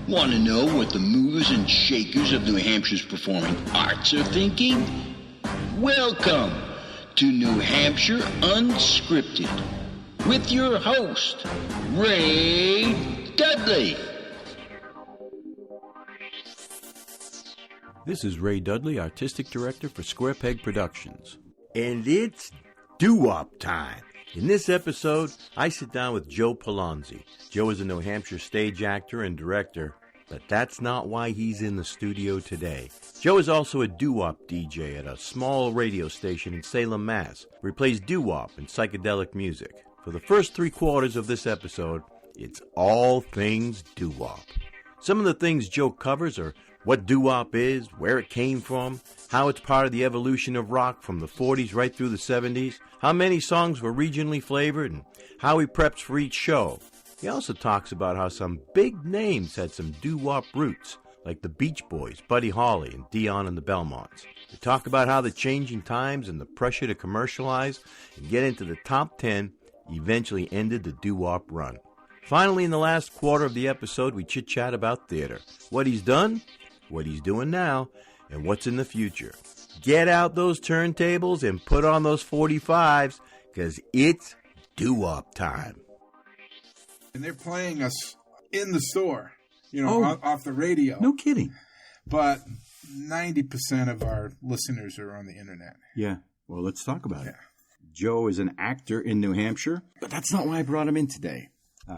Want to know what the movers and shakers of New Hampshire's performing arts are thinking? Welcome to New Hampshire Unscripted with your host, Ray Dudley. This is Ray Dudley, Artistic Director for Square Peg Productions. And it's doo-wop time. In this episode, I sit down with Joe Pelonzi. Joe is a New Hampshire stage actor and director, but that's not why he's in the studio today. Joe is also a doo-wop DJ at a small radio station in Salem, Mass, where he plays doo-wop and psychedelic music. For the first 3/4 of this episode, it's all things doo-wop. Some of the things Joe covers are what doo-wop is, where it came from, how it's part of the evolution of rock from the 40s right through the 70s, how many songs were regionally flavored, and how he preps for each show. He also talks about how some big names had some doo-wop roots, like the Beach Boys, Buddy Holly, and Dion and the Belmonts. We talk about how the changing times and the pressure to commercialize and get into the top 10 eventually ended the doo-wop run. Finally, in the last quarter of the episode, we chit-chat about theater, what he's done, what he's doing now, and what's in the future. Get out those turntables and put on those 45s, because it's doo-wop time. And they're playing us in the store, off the radio. No kidding. But 90% of our listeners are on the internet. Yeah. Well, let's talk about it. Yeah. Joe is an actor in New Hampshire, but that's not why I brought him in today.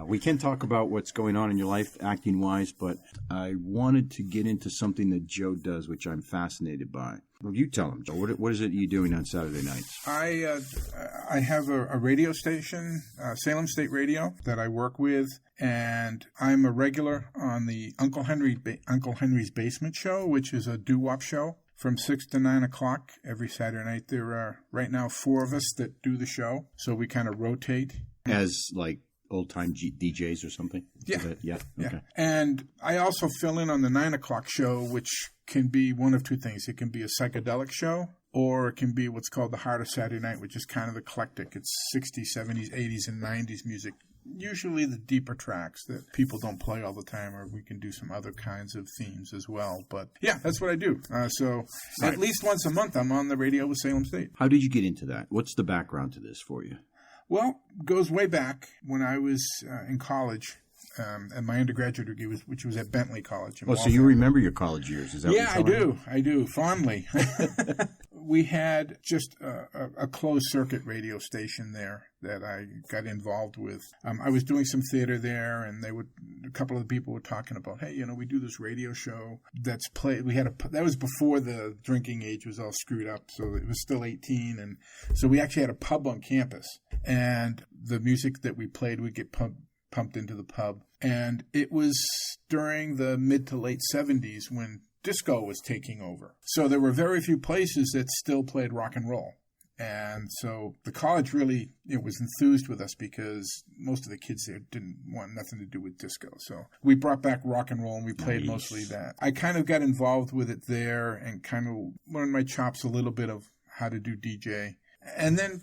We can talk about what's going on in your life acting-wise, but I wanted to get into something that Joe does, which I'm fascinated by. Well, you tell him, Joe. What is it you're doing on Saturday nights? I have a radio station, Salem State Radio, that I work with, and I'm a regular on the Uncle Henry's Basement Show, which is a doo-wop show from 6 to 9 o'clock every Saturday night. There are right now 4 of us that do the show, so we kind of rotate. As, like, old-time DJs or something? Yeah. Yeah. Okay. And I also fill in on the 9 o'clock show, which can be one of two things. It can be a psychedelic show, or it can be what's called the Heart of Saturday Night, which is kind of eclectic. It's 60s, 70s, 80s, and 90s music. Usually the deeper tracks that people don't play all the time, or we can do some other kinds of themes as well. But yeah, that's what I do. At least once a month, I'm on the radio with Salem State. How did you get into that? What's the background to this for you? Well, it goes way back when I was in college, and my undergraduate degree which was at Bentley College. Oh, so you remember your college years? Is that yeah, what you're telling me? I do, fondly. We had just a closed circuit radio station there that I got involved with. I was doing some theater there, and a couple of the people were talking about, hey, we do this radio show that's played. That was before the drinking age was all screwed up, so it was still 18, and so we actually had a pub on campus, and the music that we played would get pumped into the pub, and it was during the mid to late 70s when disco was taking over. So there were very few places that still played rock and roll. And so the college really was enthused with us because most of the kids there didn't want nothing to do with disco. So we brought back rock and roll, and we played mostly that. I kind of got involved with it there and kind of learned my chops a little bit of how to do DJ. And then,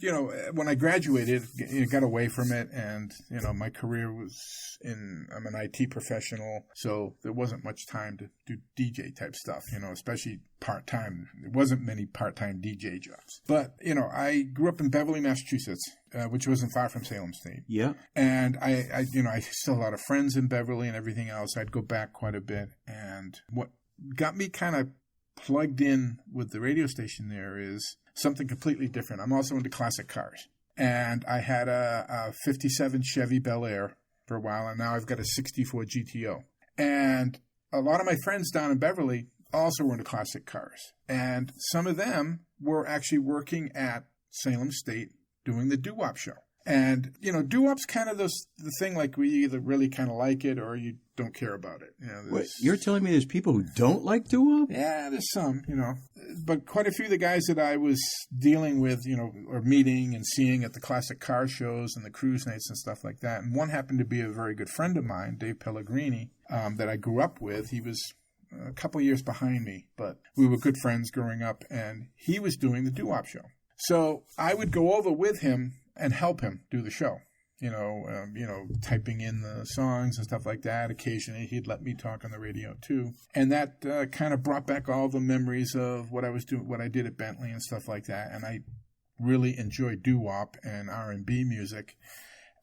when I graduated, got away from it, and, my career I'm an IT professional, so there wasn't much time to do DJ type stuff, especially part-time. There wasn't many part-time DJ jobs. But, I grew up in Beverly, Massachusetts, which wasn't far from Salem State. Yeah. And I still had a lot of friends in Beverly and everything else. I'd go back quite a bit. And what got me kind of plugged in with the radio station there is something completely different. I'm also into classic cars. And I had a 57 Chevy Bel Air for a while, and now I've got a 64 GTO. And a lot of my friends down in Beverly also were into classic cars. And some of them were actually working at Salem State doing the doo-wop show. And, doo-wop's kind of the thing, like we either really kind of like it or you don't care about it. Wait, you're telling me there's people who don't like doo-wop? Yeah, there's some, But quite a few of the guys that I was dealing with, or meeting and seeing at the classic car shows and the cruise nights and stuff like that. And one happened to be a very good friend of mine, Dave Pellegrini, that I grew up with. He was a couple of years behind me, but we were good friends growing up, and he was doing the doo-wop show. So I would go over with him and help him do the show. typing in the songs and stuff like that. Occasionally he'd let me talk on the radio too. And that kind of brought back all the memories of what I was doing, what I did at Bentley and stuff like that. And I really enjoyed doo-wop and R&B music.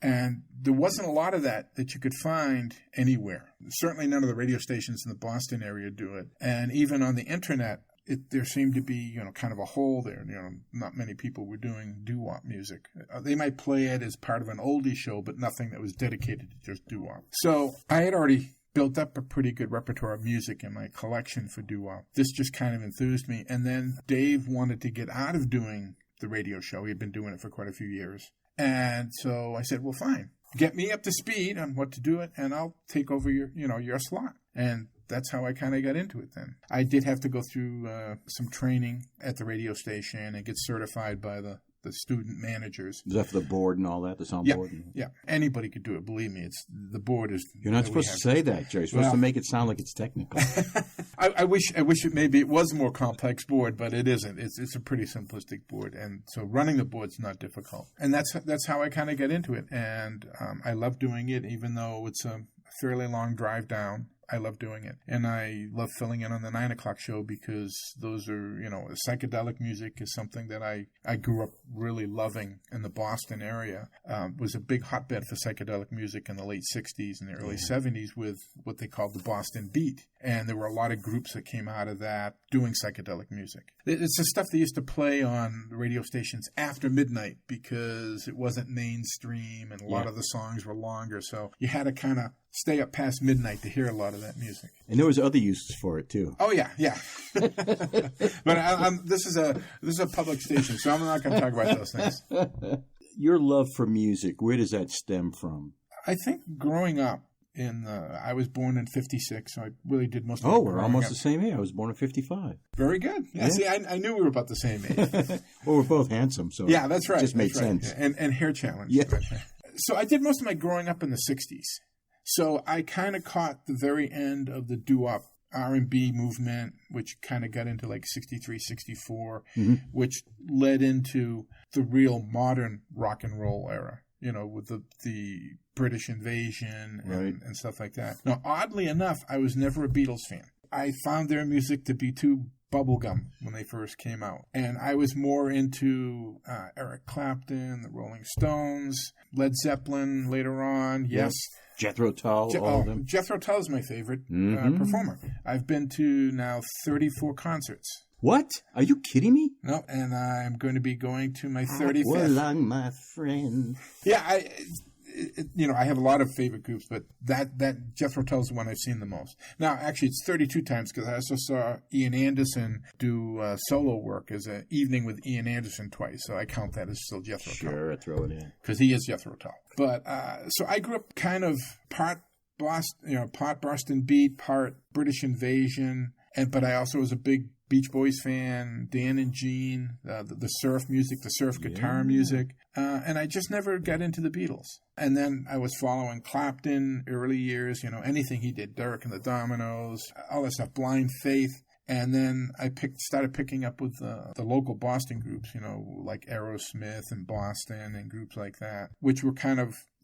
And there wasn't a lot of that you could find anywhere. Certainly none of the radio stations in the Boston area do it. And even on the internet, there seemed to be, kind of a hole there. Not many people were doing doo-wop music. They might play it as part of an oldie show, but nothing that was dedicated to just doo-wop. So I had already built up a pretty good repertoire of music in my collection for doo-wop. This just kind of enthused me. And then Dave wanted to get out of doing the radio show. He had been doing it for quite a few years. And so I said, well, fine. Get me up to speed on what to do it, and I'll take over your slot. And that's how I kind of got into it then. I did have to go through some training at the radio station and get certified by the student managers. Is that for the board and all that, the sound board? Yeah. Anybody could do it. Believe me, the board is... You're not supposed to say that, Joe. You're supposed to make it sound like it's technical. I wish it was a more complex board, but it isn't. It's a pretty simplistic board. And so running the board's not difficult. And that's how I kind of got into it. And I love doing it, even though it's a fairly long drive down. I love doing it. And I love filling in on the 9 o'clock show because those are, psychedelic music is something that I grew up really loving in the Boston area. It was a big hotbed for psychedelic music in the late 60s and the early 70s with what they called the Boston Beat. And there were a lot of groups that came out of that doing psychedelic music. It's the stuff they used to play on the radio stations after midnight because it wasn't mainstream and a lot of the songs were longer. So you had to kind of stay up past midnight to hear a lot of that music. And there was other uses for it too. Oh yeah. But this is a public station, so I'm not going to talk about those things. Your love for music, where does that stem from? I think growing up I was born in 56, so I really did most of it. Oh, we're almost the same age. I was born in 55. Very good. Yeah. See, I knew we were about the same age. Well, we're both handsome, so yeah, that's right. It just made sense. And hair challenge. Yeah. So I did most of my growing up in the 60s. So I kind of caught the very end of the doo-wop R&B movement, which kind of got into like 63, 64, which led into the real modern rock and roll era, with the British invasion and stuff like that. Now, oddly enough, I was never a Beatles fan. I found their music to be too bubblegum when they first came out. And I was more into Eric Clapton, the Rolling Stones, Led Zeppelin later on, yes. Jethro Tull, all of them. Jethro Tull is my favorite performer. I've been to now 34 concerts. What? Are you kidding me? No, and I'm going to be going to my 35th. Well, along, my friend. Yeah, I have a lot of favorite groups, but that Jethro Tull is the one I've seen the most. Now, actually, it's 32 times because I also saw Ian Anderson do solo work as an evening with Ian Anderson twice, so I count that as still Jethro Tull. Sure, throw it in. Because he is Jethro Tull. But so I grew up kind of part Boston Beat, part British Invasion, but I also was a big Beach Boys fan, Dan and Gene, the surf music, the surf guitar music. And I just never got into the Beatles. And then I was following Clapton early years, anything he did, Derek and the Dominoes, all that stuff, Blind Faith. And then I started picking up with the local Boston groups, like Aerosmith and Boston and groups like that, which were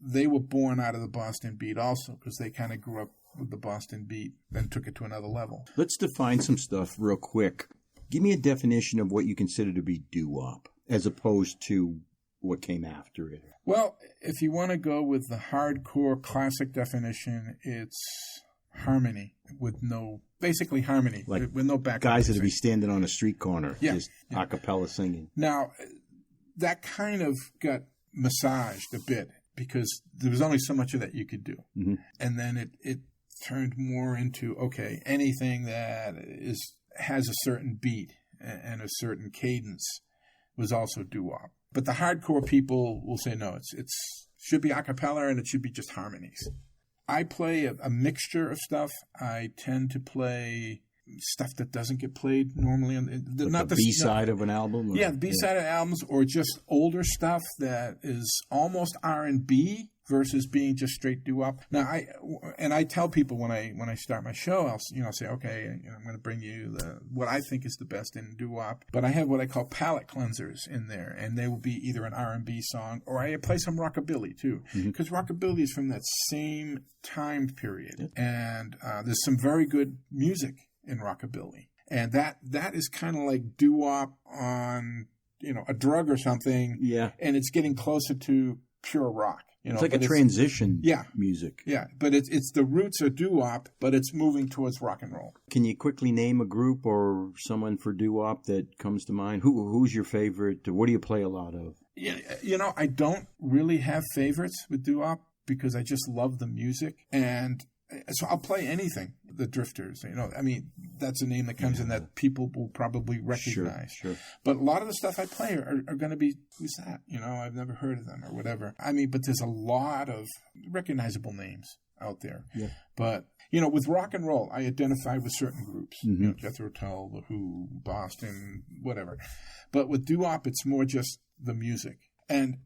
they were born out of the Boston Beat also because they kind of grew up with the Boston Beat, then took it to another level. Let's define some stuff real quick. Give me a definition of what you consider to be doo-wop as opposed to what came after it. Well, if you want to go with the hardcore classic definition, it's harmony with no harmony, like with no background. Guys music. that'd be standing on a street corner, just a cappella singing. Now, that kind of got massaged a bit because there was only so much of that you could do. Mm-hmm. And then it turned more into, okay, anything that has a certain beat and a certain cadence was also doo-wop. But the hardcore people will say, no, it should be a cappella and it should be just harmonies. I play a mixture of stuff. I tend to play stuff that doesn't get played normally. Not the B-side of an album? Yeah, the B-side of albums, or just older stuff that is almost R&B versus being just straight doo-wop. Now, I tell people when I start my show, I'll say, okay, I'm going to bring you what I think is the best in doo-wop, but I have what I call palate cleansers in there, and they will be either an R&B song, or I play some rockabilly too, because rockabilly is from that same time period, and there's some very good music in rockabilly, and that is kind of like doo-wop on a drug or something, and it's getting closer to pure rock. It's like a transition music. Yeah, but it's the roots are doo-wop, but it's moving towards rock and roll. Can you quickly name a group or someone for doo-wop that comes to mind? Who's your favorite? What do you play a lot of? Yeah, I don't really have favorites with doo-wop because I just love the music, and so I'll play anything. The Drifters, that's a name that comes in that people will probably recognize. Sure. But a lot of the stuff I play are going to be, who's that? I've never heard of them or whatever. But there's a lot of recognizable names out there. Yeah. But, with rock and roll, I identify with certain groups. Jethro Tull, The Who, Boston, whatever. But with doo-wop, it's more just the music. And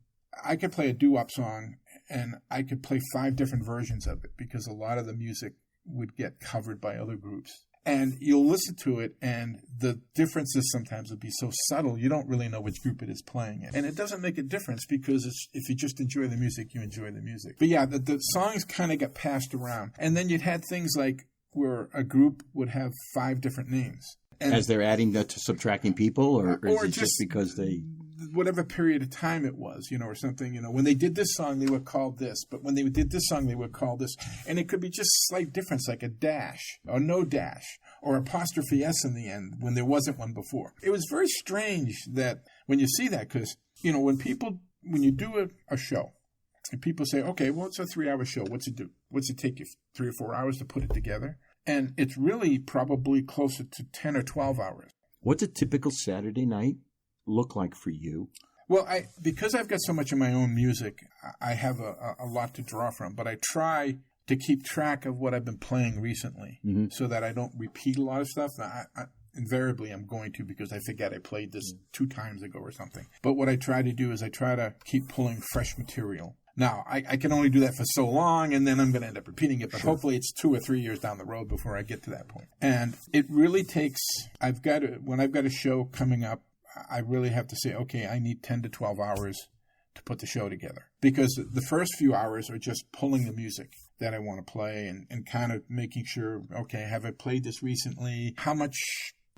I could play a doo-wop song and I could play 5 different versions of it because a lot of the music would get covered by other groups. And you'll listen to it, and the differences sometimes will be so subtle, you don't really know which group it is playing it. And it doesn't make a difference because if you just enjoy the music, you enjoy the music. But yeah, the songs kind of get passed around. And then you'd had things like where a group would have 5 different names. And as they're adding to subtracting people, or is it just because they... whatever period of time it was, or something, when they did this song, they were called this, but when they did this song, they were called this. And it could be just slight difference, like a dash or no dash or apostrophe S in the end when there wasn't one before. It was very strange that when you see that, because, when you do a show and people say, okay, well, it's a 3-hour show. What's it do? What's it take you 3 or 4 hours to put it together? And it's really probably closer to 10 or 12 hours. What's a typical Saturday night look like for you? Well, because I've got so much of my own music, I have a lot to draw from. But I try to keep track of what I've been playing recently so that I don't repeat a lot of stuff. Invariably, I'm going to because I forget I played this 2 times ago or something. But what I try to do is I try to keep pulling fresh material. Now, I can only do that for so long, and then I'm going to end up repeating it. But hopefully it's 2 or 3 years down the road before I get to that point. And it really takes, when I've got a show coming up, I really have to say, okay, I need 10 to 12 hours to put the show together. Because the first few hours are just pulling the music that I want to play and kind of making sure, okay, have I played this recently? How much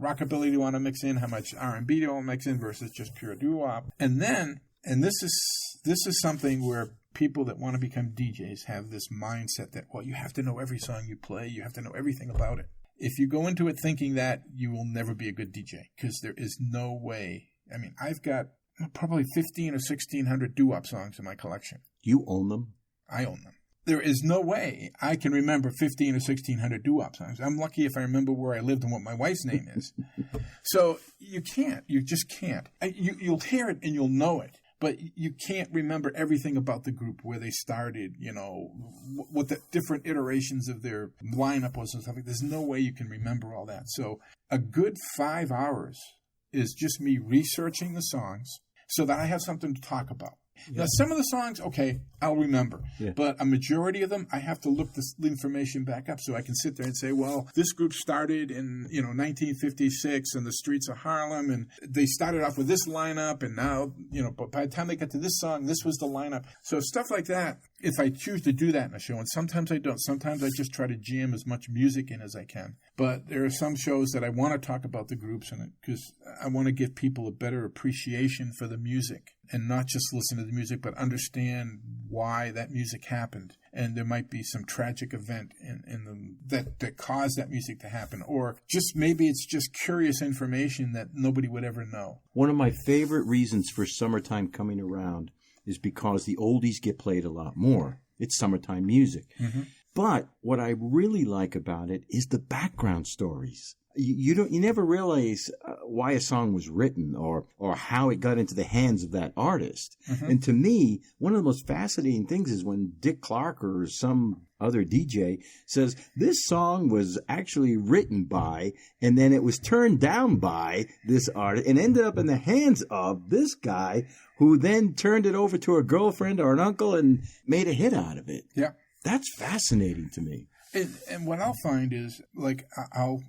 rockabilly do you want to mix in? How much R&B do you want to mix in versus just pure doo-wop? And then, and this is something where people that want to become DJs have this mindset that, well, you have to know every song you play. You have to know everything about it. If you go into it thinking that, you will never be a good DJ because there is no way. I've got probably 15 or 1,600 doo-wop songs in my collection. You own them? I own them. There is no way I can remember 15 or 1,600 doo-wop songs. I'm lucky if I remember where I lived and what my wife's name is. So you can't. You just can't. You'll hear it and you'll know it. But you can't remember everything about the group, where they started, what the different iterations of their lineup was and stuff. There's no way you can remember all that. So a good 5 hours is just me researching the songs so that I have something to talk about. Yeah. Now, some of the songs, okay, I'll remember. Yeah. But a majority of them, I have to look the information back up so I can sit there and say, well, this group started in 1956 in the streets of Harlem, and they started off with this lineup, and now, but by the time they got to this song, this was the lineup. So stuff like that, if I choose to do that in a show, and sometimes I don't. Sometimes I just try to jam as much music in as I can. But there are some shows that I want to talk about the groups in it because I want to give people a better appreciation for the music and not just listen to the music, but understand why that music happened. And there might be some tragic event that caused that music to happen. Or just maybe it's just curious information that nobody would ever know. One of my favorite reasons for summertime coming around is because the oldies get played a lot more. It's summertime music. Mm-hmm. But what I really like about it is the background stories. you never realize why a song was written or how it got into the hands of that artist. Mm-hmm. And to me, one of the most fascinating things is when Dick Clark or some other DJ says this song was actually written by, and then it was turned down by this artist and ended up in the hands of this guy who then turned it over to a girlfriend or an uncle and made a hit out of it. Yeah. That's fascinating to me. And what I'll find is, like, I'll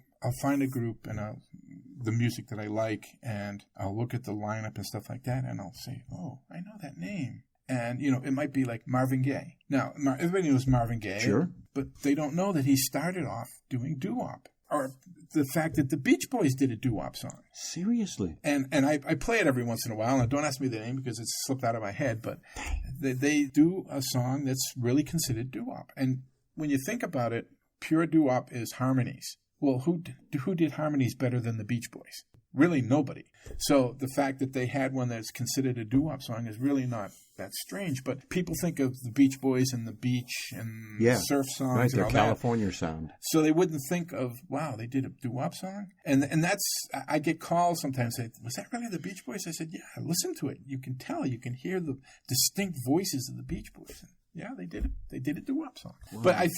find a group and the music that I like, and I'll look at the lineup and stuff like that, and I'll say, oh, I know that name. And, it might be like Marvin Gaye. Now, everybody knows Marvin Gaye. Sure. But they don't know that he started off doing doo-wop. Or the fact that the Beach Boys did a doo-wop song. Seriously? And I play it every once in a while. And don't ask me the name because it's slipped out of my head. But they do a song that's really considered doo-wop. And when you think about it, pure doo-wop is harmonies. Well, who did harmonies better than the Beach Boys? Really, nobody. So the fact that they had one that's considered a doo-wop song is really not that strange. But people think of the Beach Boys and the beach and surf songs, right? And Their California sound. So they wouldn't think of, wow, they did a doo-wop song, and that's. I get calls sometimes. Say, was that really the Beach Boys? I said, yeah. Listen to it. You can tell. You can hear the distinct voices of the Beach Boys. Yeah, they did it. They did a doo-wop song. Wow. But I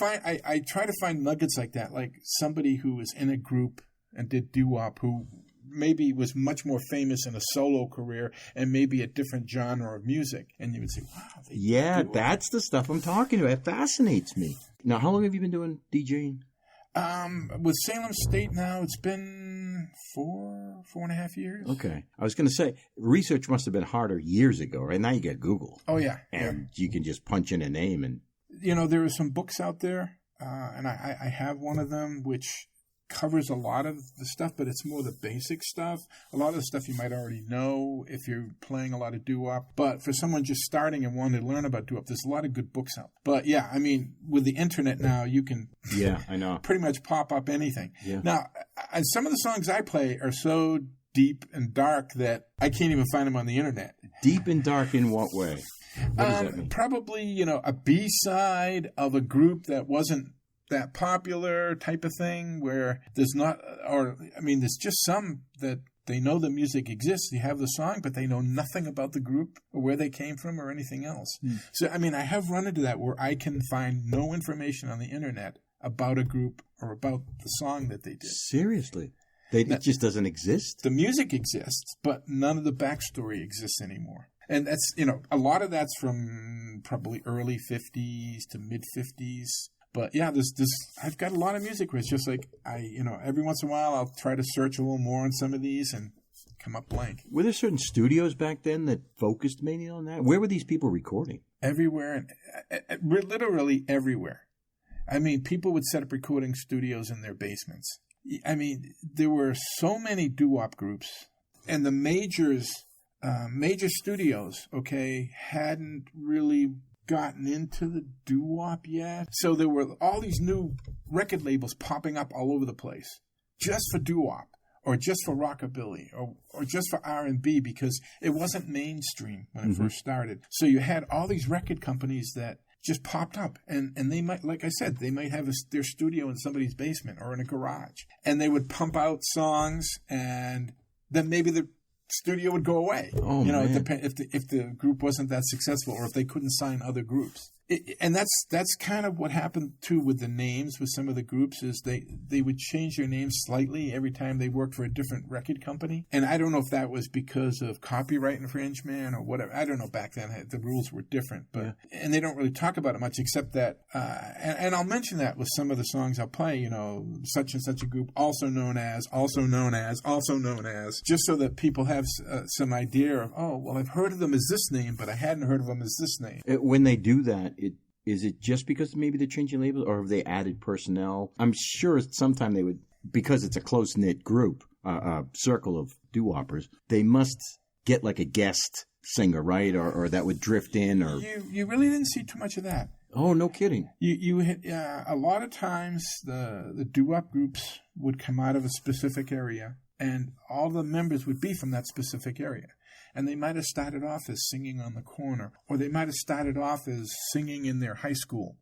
try to find nuggets like that, like somebody who was in a group and did doo-wop who maybe was much more famous in a solo career and maybe a different genre of music. And you would say, wow. Yeah, that's the stuff I'm talking about. It fascinates me. Now, how long have you been doing DJing? With Salem State now, it's been 4.5 years. Okay. I was going to say, research must have been harder years ago, right? Now you got Google. Oh, yeah. And you can just punch in a name and... there are some books out there, and I have one of them, which covers a lot of the stuff, but it's more the basic stuff. A lot of the stuff you might already know if you're playing a lot of doo-wop. But for someone just starting and wanting to learn about doo-wop, there's a lot of good books out. But yeah, I mean, with the internet now, you can I know. pretty much pop up anything. Yeah. Now, some of the songs I play are so deep and dark that I can't even find them on the internet. Deep and dark in what way? What does that mean? Probably, a B-side of a group that wasn't that popular type of thing where there's there's just some that they know the music exists, they have the song, but they know nothing about the group or where they came from or anything else. So, I have run into that where I can find no information on the internet about a group or about the song that they did. Seriously? It just doesn't exist? The music exists, but none of the backstory exists anymore. And that's, a lot of that's from probably early 50s to mid 50s. But yeah, I've got a lot of music where it's just like every once in a while I'll try to search a little more on some of these and come up blank. Were there certain studios back then that focused mainly on that? Where were these people recording? Everywhere, and literally everywhere. People would set up recording studios in their basements. There were so many doo-wop groups, and the major studios, hadn't really gotten into the doo-wop yet. So there were all these new record labels popping up all over the place just for doo-wop or just for rockabilly or just for R&B because it wasn't mainstream when it first started. So you had all these record companies that just popped up and they might, like I said, they might have their studio in somebody's basement or in a garage and they would pump out songs and then maybe the studio would go away. Oh, if the group wasn't that successful or if they couldn't sign other groups. And that's kind of what happened too with the names with some of the groups is they would change their names slightly every time they worked for a different record company. And I don't know if that was because of copyright infringement or whatever. I don't know. Back then the rules were different, but and they don't really talk about it much except that. And I'll mention that with some of the songs I'll play. Such and such a group, also known as, just so that people have some idea of I've heard of them as this name, but I hadn't heard of them as this name. When they do that. Is it just because maybe they're changing labels or have they added personnel? I'm sure sometime they would, because it's a close-knit group, a circle of doo-woppers, they must get like a guest singer, right? Or that would drift in or... You really didn't see too much of that. Oh, no kidding. You a lot of times the doo-wop groups would come out of a specific area and all the members would be from that specific area. And they might have started off as singing on the corner, or they might have started off as singing in their high school.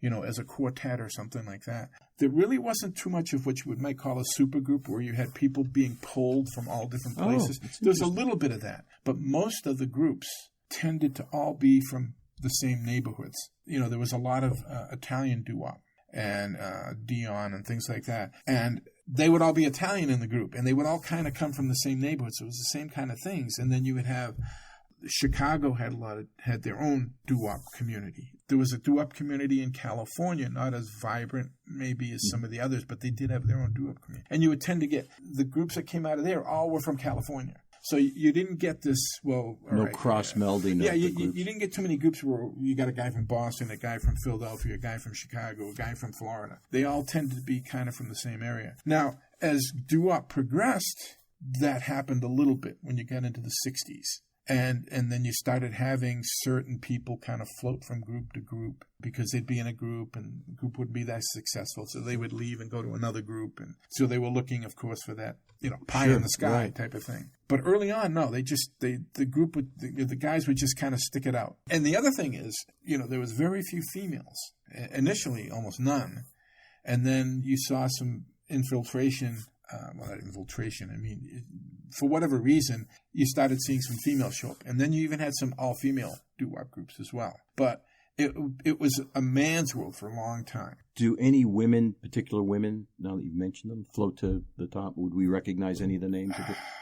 as a quartet or something like that. There really wasn't too much of what you might call a supergroup where you had people being pulled from all different places. There's a little bit of that. But most of the groups tended to all be from the same neighborhoods. There was a lot of Italian doo-wop and Dion and things like that. And they would all be Italian in the group, and they would all kind of come from the same neighborhood. So it was the same kind of things. And then you would have Chicago had their own doo-wop community. There was a doo-wop community in California, not as vibrant maybe as some of the others, but they did have their own doo-wop community. And you would tend to get the groups that came out of there all were from California. So you didn't get this, cross-melding. You didn't get too many groups where you got a guy from Boston, a guy from Philadelphia, a guy from Chicago, a guy from Florida. They all tended to be kind of from the same area. Now, as doo-wop progressed, that happened a little bit when you got into the 60s. And then you started having certain people kind of float from group to group because they'd be in a group and the group wouldn't be that successful. So they would leave and go to another group. And so they were looking, of course, for that, pie in the sky type of thing. But early on, no, the group the guys would just kind of stick it out. And the other thing is, there was very few females. Initially, almost none. And then you saw some infiltration. Not infiltration. I mean, for whatever reason, you started seeing some females show up. And then you even had some all-female doo-wop groups as well. But it was a man's world for a long time. Do any women, particular women, now that you've mentioned them, float to the top? Would we recognize any of the names?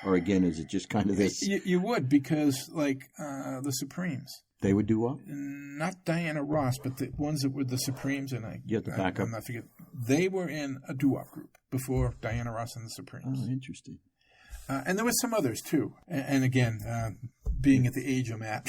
Or again, is it just kind of this? You would, because the Supremes. They would do what? Not Diana Ross, but the ones that were the Supremes. And you have to back up. I'm not forgetting. They were in a doo-wop group before Diana Ross and the Supremes. Oh, interesting. And there was some others, too. And again, being at the age I'm at,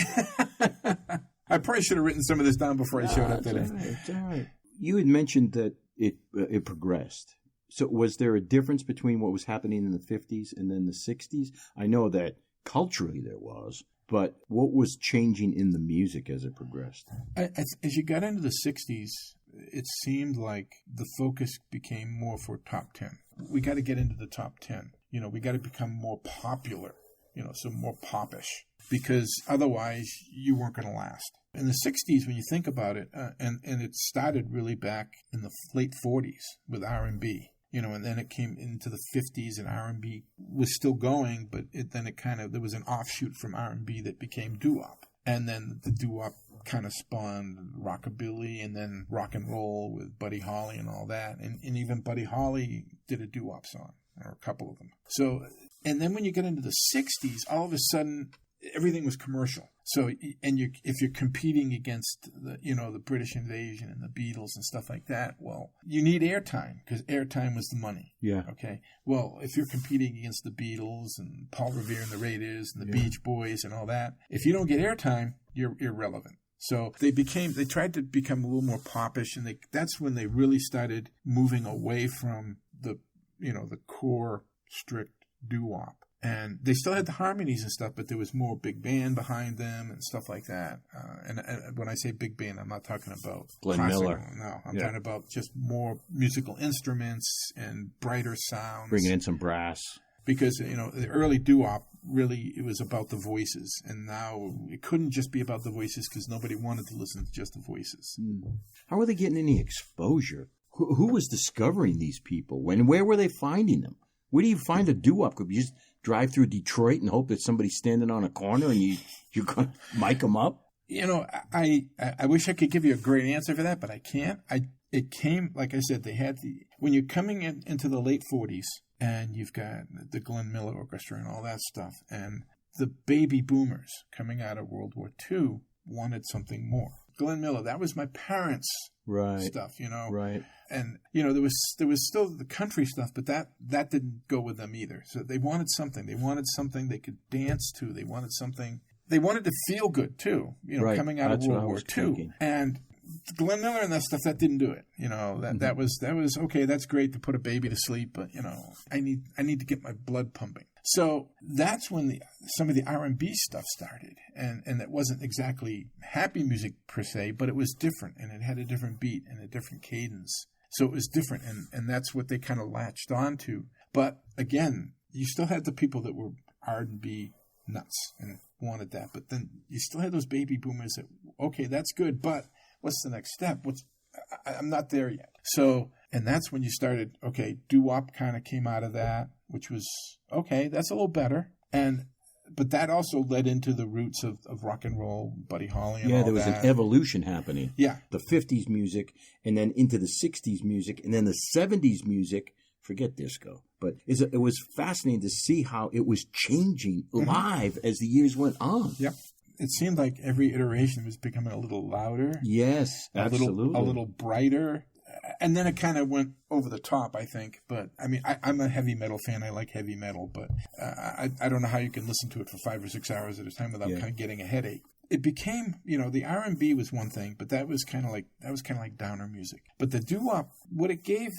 I probably should have written some of this down before I showed up today. It's all right. You had mentioned that it progressed. So was there a difference between what was happening in the 50s and then the 60s? I know that culturally there was, but what was changing in the music as it progressed? As you got into the 60s, it seemed like the focus became more for top 10. We got to get into the top 10. We got to become more popular, so more popish, because otherwise you weren't going to last. In the 60s, when you think about it, and it started really back in the late 40s with R&B, and then it came into the 50s and R&B was still going, but there was an offshoot from R&B that became doo-wop. And then the doo-wop kind of spawned rockabilly and then rock and roll with Buddy Holly and all that. And even Buddy Holly did a doo-wop song, or a couple of them. So, and then when you get into the 60s, all of a sudden, everything was commercial. So, if you're competing against the British Invasion and the Beatles and stuff like that, well, you need airtime because airtime was the money. Yeah. Okay. Well, if you're competing against the Beatles and Paul Revere and the Raiders and the Beach Boys and all that, if you don't get airtime, you're irrelevant. So they tried to become a little more popish, and that's when they really started moving away from the core strict doo-wop. And they still had the harmonies and stuff, but there was more big band behind them and stuff like that. And when I say big band, I'm not talking about Glenn classical. Miller. No, I'm talking about just more musical instruments and brighter sounds. Bringing in some brass. Because, the early doo-wop, really, it was about the voices. And now it couldn't just be about the voices because nobody wanted to listen to just the voices. How were they getting any exposure? Who was discovering these people? Where were they finding them? Where do you find a doo-wop group? You just drive through Detroit and hope that somebody's standing on a corner and you're going to mic them up? I wish I could give you a great answer for that, but I can't. It came, like I said, when you're coming into the late 40s and you've got the Glenn Miller Orchestra and all that stuff, and the baby boomers coming out of World War II wanted something more. Glenn Miller, that was my parents' stuff, Right. And, there was still the country stuff, but that didn't go with them either. So they wanted something. They wanted something they could dance to. They wanted something. They wanted to feel good, too, coming out of World War II. And Glenn Miller and that stuff, that didn't do it. That was okay, that's great to put a baby to sleep, but, I need to get my blood pumping. So that's when some of the R&B stuff started. And it wasn't exactly happy music per se, but it was different, and it had a different beat and a different cadence. So it was different, and that's what they kind of latched onto. But again, you still had the people that were R&B nuts and wanted that. But then you still had those baby boomers that, okay, that's good, but what's the next step? I'm not there yet. So, and that's when you started, okay, doo-wop kind of came out of that, which was, okay, that's a little better. But that also led into the roots of rock and roll, Buddy Holly and all that. Yeah, there was an evolution happening. Yeah. The 50s music, and then into the 60s music, and then the 70s music. Forget disco. But it was fascinating to see how it was changing live as the years went on. Yep. It seemed like every iteration was becoming a little louder. Yes, absolutely. A little brighter. And then it kind of went over the top, I think. But, I mean, I'm a heavy metal fan. I like heavy metal. But I don't know how you can listen to it for 5 or 6 hours at a time without kind of getting a headache. It became, the R&B was one thing, but that was kind of like downer music. But the doo-wop, what it gave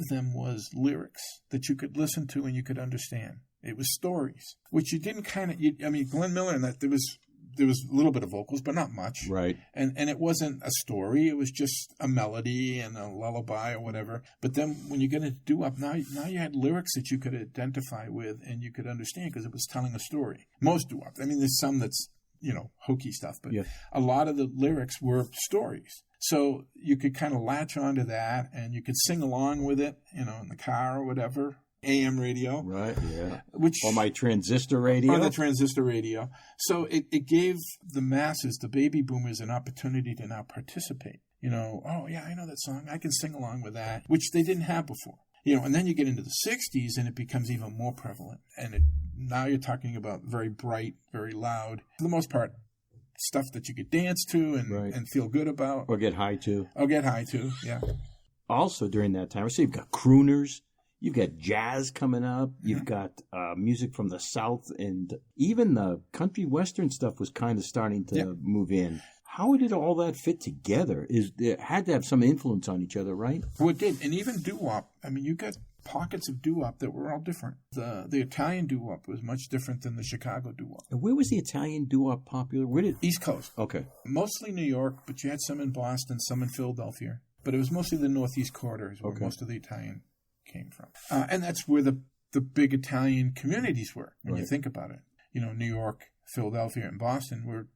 them was lyrics that you could listen to and you could understand. It was stories, which you didn't Glenn Miller and that there was a little bit of vocals, but not much. Right. And it wasn't a story. It was just a melody and a lullaby or whatever. But then when you get into doo-wop, now you had lyrics that you could identify with and you could understand because it was telling a story. Most doo-wop. I mean, there's some that's, hokey stuff, but a lot of the lyrics were stories. So you could kind of latch onto that and you could sing along with it, in the car or whatever. AM radio. Right, yeah. Or my transistor radio. On the transistor radio. So it gave the masses, the baby boomers, an opportunity to now participate. Oh, yeah, I know that song. I can sing along with that, which they didn't have before. And then you get into the 60s and it becomes even more prevalent. And now you're talking about very bright, very loud, for the most part, stuff that you could dance to and feel good about. Or get high to. Yeah. Also during that time, so you've got crooners. You've got jazz coming up. You've got music from the South, and even the country western stuff was kind of starting to move in. How did all that fit together? It had to have some influence on each other, right? Well, it did. And even doo-wop. I mean, you got pockets of doo-wop that were all different. The Italian doo-wop was much different than the Chicago doo-wop. And where was the Italian doo-wop popular? East Coast. Okay. Mostly New York, but you had some in Boston, some in Philadelphia. But it was mostly the Northeast corridors where most of the Italian came from. And that's where the big Italian communities were, when you think about it. New York, Philadelphia, and Boston were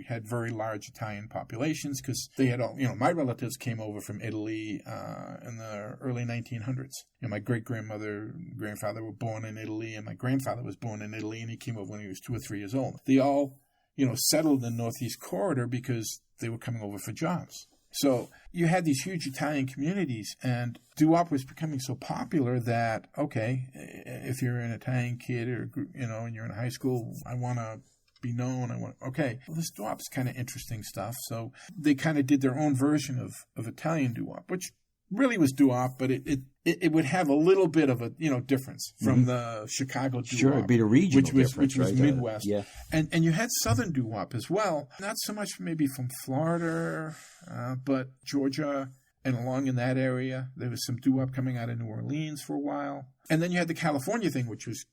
had very large Italian populations because they had all, my relatives came over from Italy in the early 1900s. My grandfather were born in Italy, and my grandfather was born in Italy, and he came over when he was 2 or 3 years old. They all, settled in the Northeast Corridor because they were coming over for jobs. So you had these huge Italian communities, and doo-wop was becoming so popular that, okay, if you're an Italian kid or, and you're in high school, I want to be known. This doo-wop's kind of interesting stuff. So they kind of did their own version of Italian doo-wop, which really was doo-wop, but it would have a little bit of a difference from the Chicago doo-wop. Sure, it'd be the regional difference, which was right? Midwest. And you had Southern doo-wop as well. Not so much maybe from Florida, but Georgia and along in that area. There was some doo-wop coming out of New Orleans for a while. And then you had the California thing, which was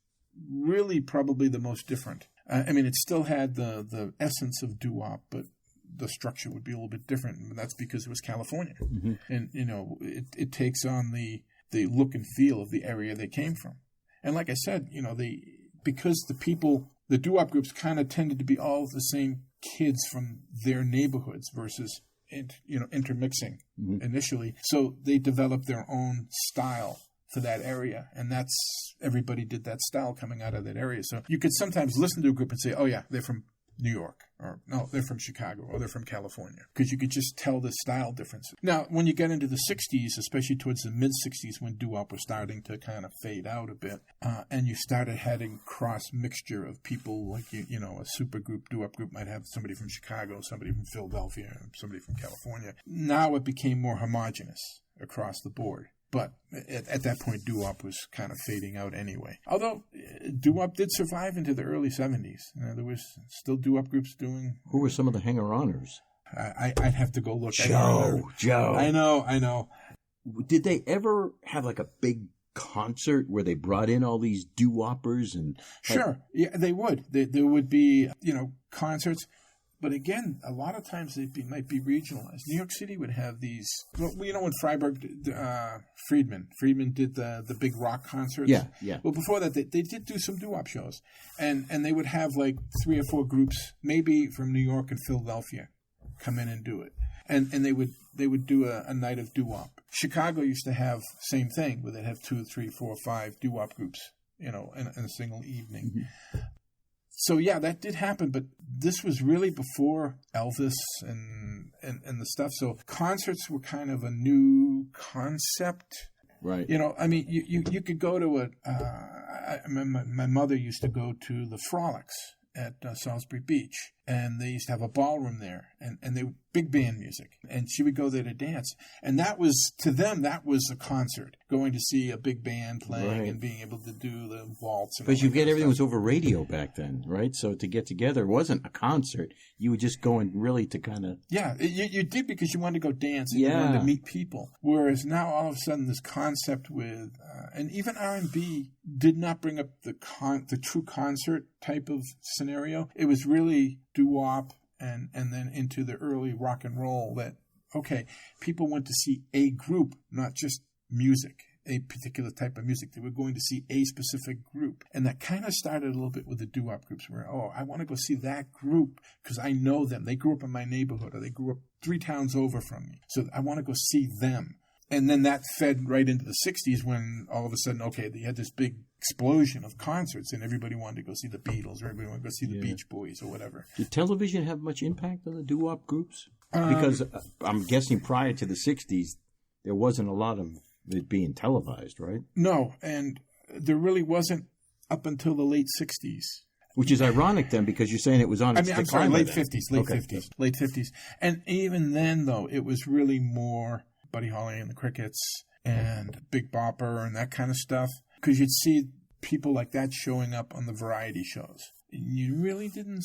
really probably the most different. It still had the essence of doo-wop, but the structure would be a little bit different, and that's because it was California. And, it takes on the look and feel of the area they came from. And like I said, because the doo-wop groups kind of tended to be all the same kids from their neighborhoods versus, intermixing initially. So they developed their own style for that area, and everybody did that style coming out of that area. So you could sometimes listen to a group and say, oh yeah, they're from New York, or no, they're from Chicago, or they're from California, because you could just tell the style differences. Now, when you get into the 60s, especially towards the mid-60s, when doo-wop was starting to kind of fade out a bit, and you started having cross-mixture of people, like, a super group, doo-wop group might have somebody from Chicago, somebody from Philadelphia, somebody from California. Now it became more homogenous across the board. But at that point, doo-wop was kind of fading out anyway. Although doo-wop did survive into the early 70s. There was still doo-wop groups doing... Who were some of the hanger-oners? I'd have to go look. Joe. I know. Did they ever have like a big concert where they brought in all these doo-woppers? Sure. Yeah, they would. There would be, concerts. But again, a lot of times they might be regionalized. New York City would have these. Well, when Freiburg, Friedman did the big rock concerts. Yeah. Well, before that, they did do some doo-wop shows, and they would have like 3 or 4 groups, maybe from New York and Philadelphia, come in and do it. and they would do a night of doo-wop. Chicago used to have same thing, where they'd have 2, 3, 4, 5 doo-wop groups, in a single evening. Mm-hmm. So yeah, that did happen, but this was really before Elvis and the stuff. So concerts were kind of a new concept. Right. I mean, you could go to my mother used to go to the Frolics at Salisbury Beach, and they used to have a ballroom there, and they were big band music, and she would go there to dance, and that was, to them, that was a concert, going to see a big band playing and being able to do the waltz. Because everything was over radio back then, right? So to get together wasn't a concert. You were just going really to kind of... Yeah, you did, because you wanted to go dance and you wanted to meet people. Whereas now all of a sudden this concept with, and even R&B did not bring up the true concert type of scenario. It was really doo-wop and then into the early rock and roll that, okay, people went to see a group, not just music, a particular type of music. They were going to see a specific group. And that kind of started a little bit with the doo-wop groups where, I want to go see that group because I know them. They grew up in my neighborhood, or they grew up 3 towns over from me. So I want to go see them. And then that fed right into the 60s when all of a sudden, okay, they had this big explosion of concerts and everybody wanted to go see the Beatles, or everybody wanted to go see the Beach Boys or whatever. Did television have much impact on the doo-wop groups? Because I'm guessing prior to the 60s, there wasn't a lot of it being televised, right? No, and there really wasn't up until the late 60s. Which is ironic then, because you're saying it was on its decline. I'm sorry, late 50s. And even then, though, it was really more Buddy Holly and the Crickets and Big Bopper and that kind of stuff. Because you'd see people like that showing up on the variety shows. You really didn't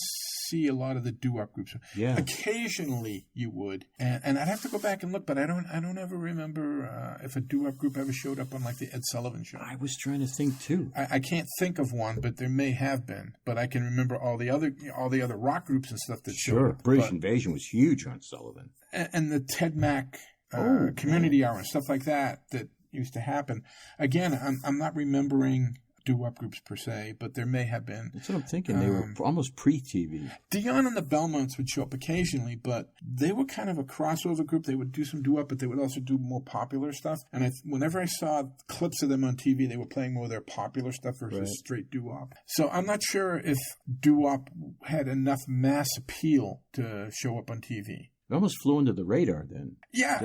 see a lot of the doo-wop groups. Yeah. Occasionally you would. And I'd have to go back and look, but I don't ever remember if a doo-wop group ever showed up on like the Ed Sullivan Show. I was trying to think too. I can't think of one, but there may have been. But I can remember all the other rock groups and stuff that showed up. British Invasion was huge on Sullivan. And the Ted Mack community hour and stuff like that used to happen. Again, I'm not remembering doo-wop groups per se, but there may have been. That's what I'm thinking. They were almost pre-TV. Dion and the Belmonts would show up occasionally, but they were kind of a crossover group. They would do some doo-wop, but they would also do more popular stuff. And whenever I saw clips of them on TV, they were playing more of their popular stuff versus straight doo-wop. So I'm not sure if doo-wop had enough mass appeal to show up on TV. It almost flew under the radar then. Yeah.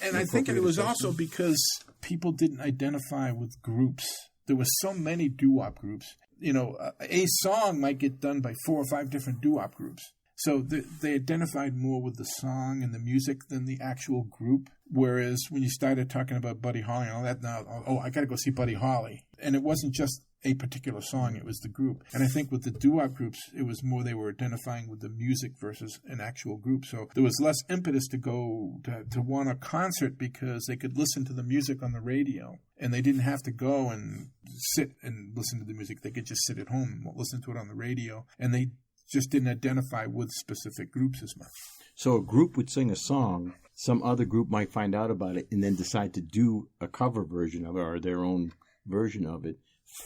And I think it was also because people didn't identify with groups. There were so many doo-wop groups. A song might get done by 4 or 5 different doo-wop groups. So they identified more with the song and the music than the actual group. Whereas when you started talking about Buddy Holly and all that, now, I got to go see Buddy Holly. And it wasn't just a particular song, it was the group. And I think with the doo-wop groups, it was more they were identifying with the music versus an actual group. So there was less impetus to go to want a concert because they could listen to the music on the radio. And they didn't have to go and sit and listen to the music. They could just sit at home and listen to it on the radio. And they just didn't identify with specific groups as much. So a group would sing a song, some other group might find out about it and then decide to do a cover version of it or their own version of it,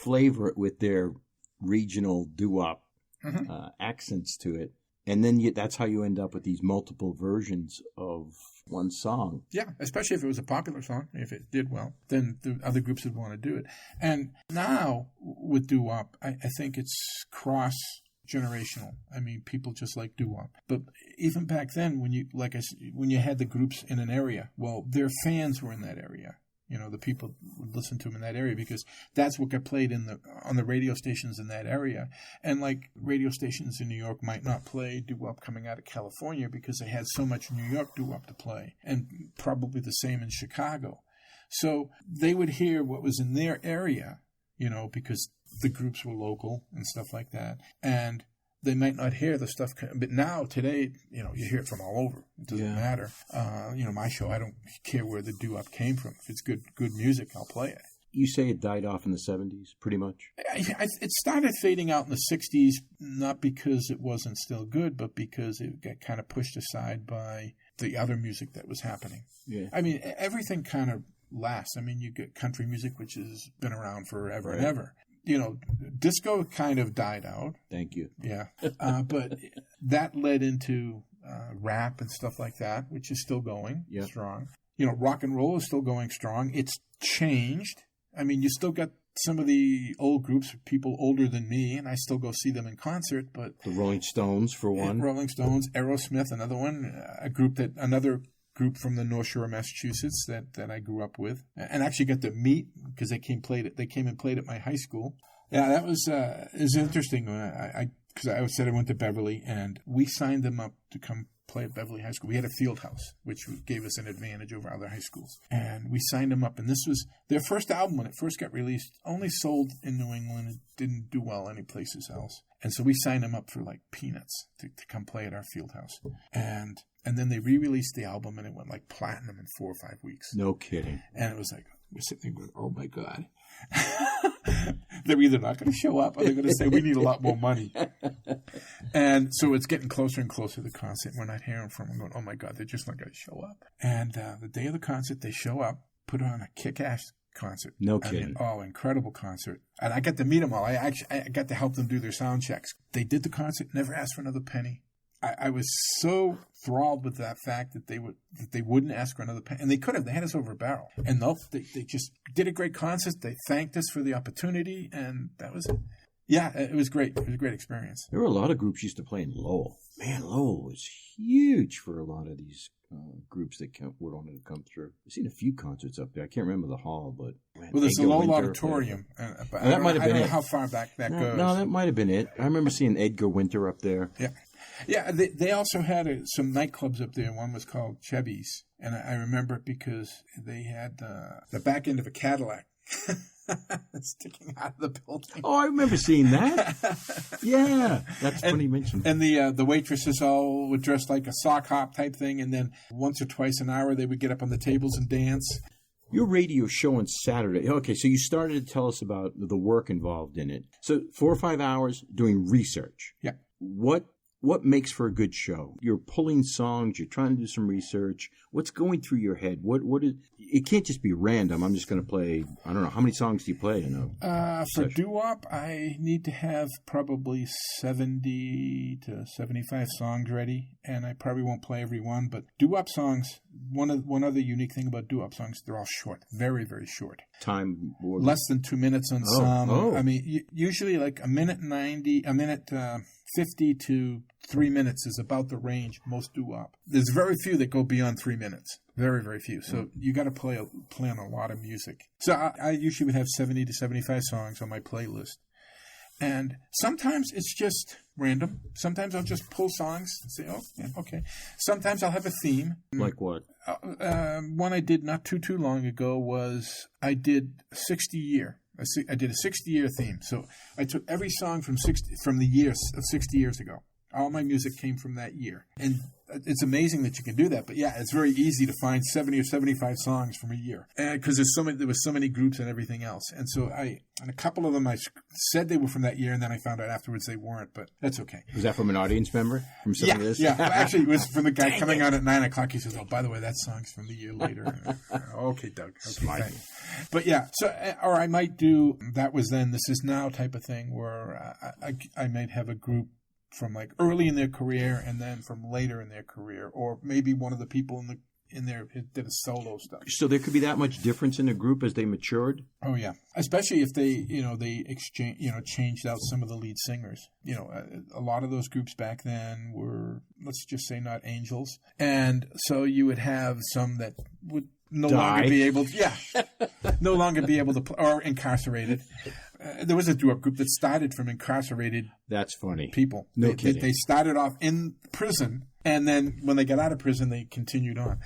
flavor it with their regional doo-wop accents to it. And then that's how you end up with these multiple versions of one song. Yeah, especially if it was a popular song. If it did well, then the other groups would want to do it. And now with doo-wop, I think it's cross-generational. I mean, people just like doo-wop. But even back then, when you had the groups in an area, well, their fans were in that area. The people would listen to them in that area because that's what got played on the radio stations in that area. And like radio stations in New York might not play doo-wop coming out of California because they had so much New York doo-wop to play, and probably the same in Chicago. So they would hear what was in their area, because the groups were local and stuff like that. And they might not hear the stuff, but now, today, you hear it from all over. It doesn't matter. My show, I don't care where the doo-wop came from. If it's good music, I'll play it. You say it died off in the 70s, pretty much? It started fading out in the 60s, not because it wasn't still good, but because it got kind of pushed aside by the other music that was happening. Yeah. I mean, everything kind of lasts. I mean, you get country music, which has been around forever and ever. Disco kind of died out. Thank you. Yeah. But that led into rap and stuff like that, which is still going Yeah. strong. You know, rock and roll is still going strong. It's changed. I mean, you still got some of the old groups, people older than me, and I still go see them in concert. But The Rolling Stones, for one. Rolling Stones, Aerosmith, another one, another group from the North Shore of Massachusetts that I grew up with, and actually got to meet because they came and played at my high school. Yeah, that was interesting. Because I said I went to Beverly, and we signed them up to come play at Beverly High School. We had a field house, which gave us an advantage over other high schools. And we signed them up, and this was their first album when it first got released. Only sold in New England. It didn't do well any places else. And so we signed them up for like peanuts to come play at our field house. And then they re-released the album, and it went like platinum in 4 or 5 weeks. No kidding. And it was like, we're sitting there going, oh my God. They're either not going to show up or they're going to say, we need a lot more money. And so it's getting closer and closer to the concert. We're not hearing from them. Going, oh my God, they're just not going to show up. And the day of the concert, they show up, put on a kick-ass concert. No kidding. Incredible concert. And I got to meet them all. I got to help them do their sound checks. They did the concert, never asked for another penny. I was so enthralled with that fact that they wouldn't ask for another penny. And they could have. They had us over a barrel. And nope, they just did a great concert. They thanked us for the opportunity, and that was it. Yeah, it was great. It was a great experience. There were a lot of groups used to play in Lowell. Man, Lowell was huge for a lot of these groups that wanted to come through. I've seen a few concerts up there. I can't remember the hall, but... Well, there's a Lowell Auditorium. That might have been it. I don't know how far back that goes. No, that might have been it. I remember seeing Edgar Winter up there. Yeah. Yeah, they also had some nightclubs up there. One was called Chevy's, and I remember it because they had the back end of a Cadillac sticking out of the building. Oh, I remember seeing that. Yeah, that's funny you mentioned. And the waitresses all were dressed like a sock hop type thing, and then once or twice an hour they would get up on the tables and dance. Your radio show on Saturday. Okay, so you started to tell us about the work involved in it. So 4 or 5 hours doing research. Yeah. What makes for a good show? You're pulling songs. You're trying to do some research. What's going through your head? What is? It can't just be random. I'm just going to play. I don't know. How many songs do you play? For doo-wop, I need to have probably 70 to 75 songs ready, and I probably won't play every one. But doo-wop songs. One other unique thing about doo-wop songs, they're all short, very very short. Time less than 2 minutes on some. Oh. I mean, usually like a minute 50 to 3 minutes is about the range most doo-wop. There's very few that go beyond 3 minutes. Very, very few. So you got to play on a lot of music. So I usually would have 70 to 75 songs on my playlist. And sometimes it's just random. Sometimes I'll just pull songs and say, oh, yeah, okay. Sometimes I'll have a theme. Like what? One I did not too long ago was I did 60 year. I did a 60-year theme. So I took every song from the years of 60 years ago. All my music came from that year. And it's amazing that you can do that. But yeah, it's very easy to find 70 or 75 songs from a year. Because there was so many groups and everything else. And so and a couple of them I said they were from that year, and then I found out afterwards they weren't, but that's okay. Was that from an audience member? From some of this? Yeah. Actually, it was from the guy coming on at 9 o'clock. He says, oh, by the way, that song's from the year later. Okay, Doug. Okay, but yeah, so, or I might do that was then, this is now type of thing where I might have a group from like early in their career and then from later in their career, or maybe one of the people in there did a solo stuff. So there could be that much difference in a group as they matured? Oh yeah, especially if they changed out some of the lead singers. A lot of those groups back then were, let's just say, not angels, and so you would have some that would no longer be able to or incarcerated. There was a doo-wop group that started from incarcerated. That's funny. People. No kidding. They started off in prison, and then when they got out of prison, they continued on.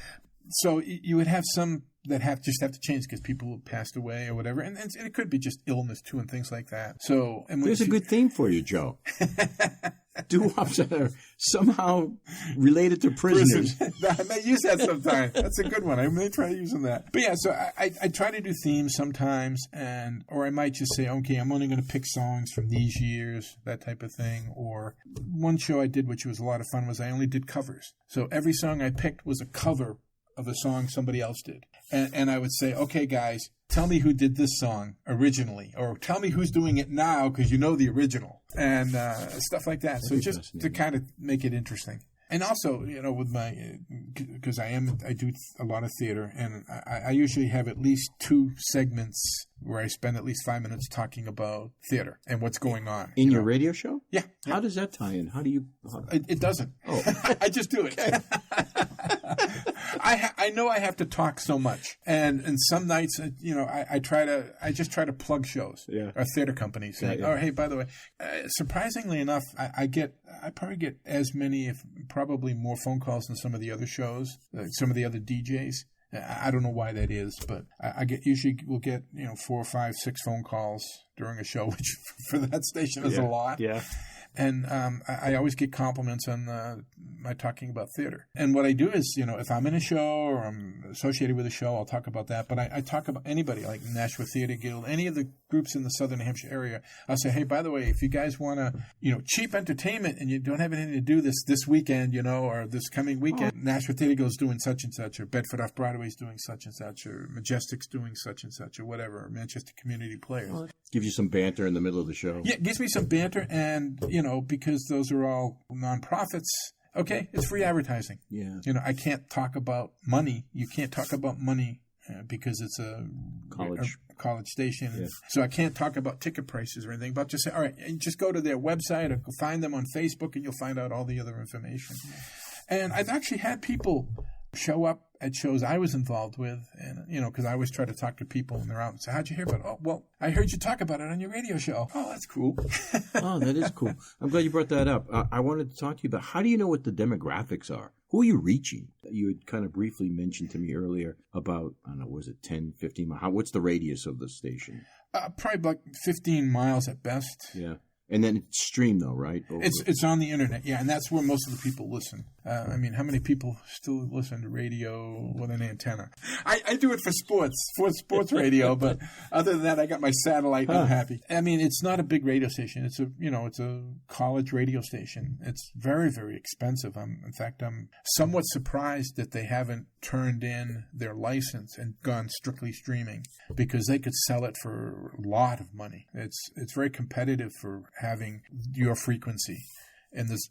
So you would have some that have to change because people passed away or whatever, and it could be just illness too and things like that. So there's a good theme for you, Joe. Doo-wops are somehow related to prisoners. I may use that sometimes. That's a good one. I may try using that. But yeah, so I try to do themes sometimes, or I might just say, okay, I'm only going to pick songs from these years, that type of thing. Or one show I did, which was a lot of fun, was I only did covers. So every song I picked was a cover of a song somebody else did. And I would say, okay, guys, tell me who did this song originally, or tell me who's doing it now because you know the original, and stuff like that. So just to kind of make it interesting. And also, with my, because I do a lot of theater, and I usually have at least 2 segments where I spend at least 5 minutes talking about theater and what's going on. In your radio show? Yeah. How does that tie in? How do you... It doesn't. Oh. I just do it. I know I have to talk so much, and some nights, I just try to plug shows or theater companies. Saying, oh, hey, by the way, surprisingly enough, I probably get as many, if probably more phone calls than some of the other shows, some of the other DJs. I don't know why that is, but usually we'll get 4, 5, 6 phone calls during a show, which for that station is a lot. Yeah. And I always get compliments on my talking about theater. And what I do is, if I'm in a show or I'm associated with a show, I'll talk about that. But I talk about anybody, like Nashua Theater Guild, any of the groups in the Southern New Hampshire area. I'll say, hey, by the way, if you guys want to, cheap entertainment and you don't have anything to do this weekend, or this coming weekend, Nashua Theater Guild is doing such and such, or Bedford Off Broadway is doing such and such, or Majestic's doing such and such, or whatever, or Manchester Community Players. Gives you some banter in the middle of the show. Yeah, it gives me some banter, and, because those are all nonprofits, okay, it's free advertising. Yeah. I can't talk about money. You can't talk about money because it's a college station. Yeah. So I can't talk about ticket prices or anything, but just say, all right, just go to their website or find them on Facebook and you'll find out all the other information. And I've actually had people show up at shows I was involved with, and because I always try to talk to people when they're out and say, how'd you hear about it? Oh, well, I heard you talk about it on your radio show. Oh, that's cool. Oh, that is cool. I'm glad you brought that up. I wanted to talk to you about, how do you know what the demographics are? Who are you reaching? You had kind of briefly mentioned to me earlier about, I don't know, was it 10, 15 miles? What's the radius of the station? Probably about 15 miles at best. Yeah. And then it's streamed, though, right? It's on the internet, yeah, and that's where most of the people listen. How many people still listen to radio with an antenna? I do it for sports radio, but other than that, I got my satellite and I'm happy. It's not a big radio station. It's a college radio station. It's very, very expensive. In fact, I'm somewhat surprised that they haven't turned in their license and gone strictly streaming, because they could sell it for a lot of money. It's very competitive for having your frequency. And there's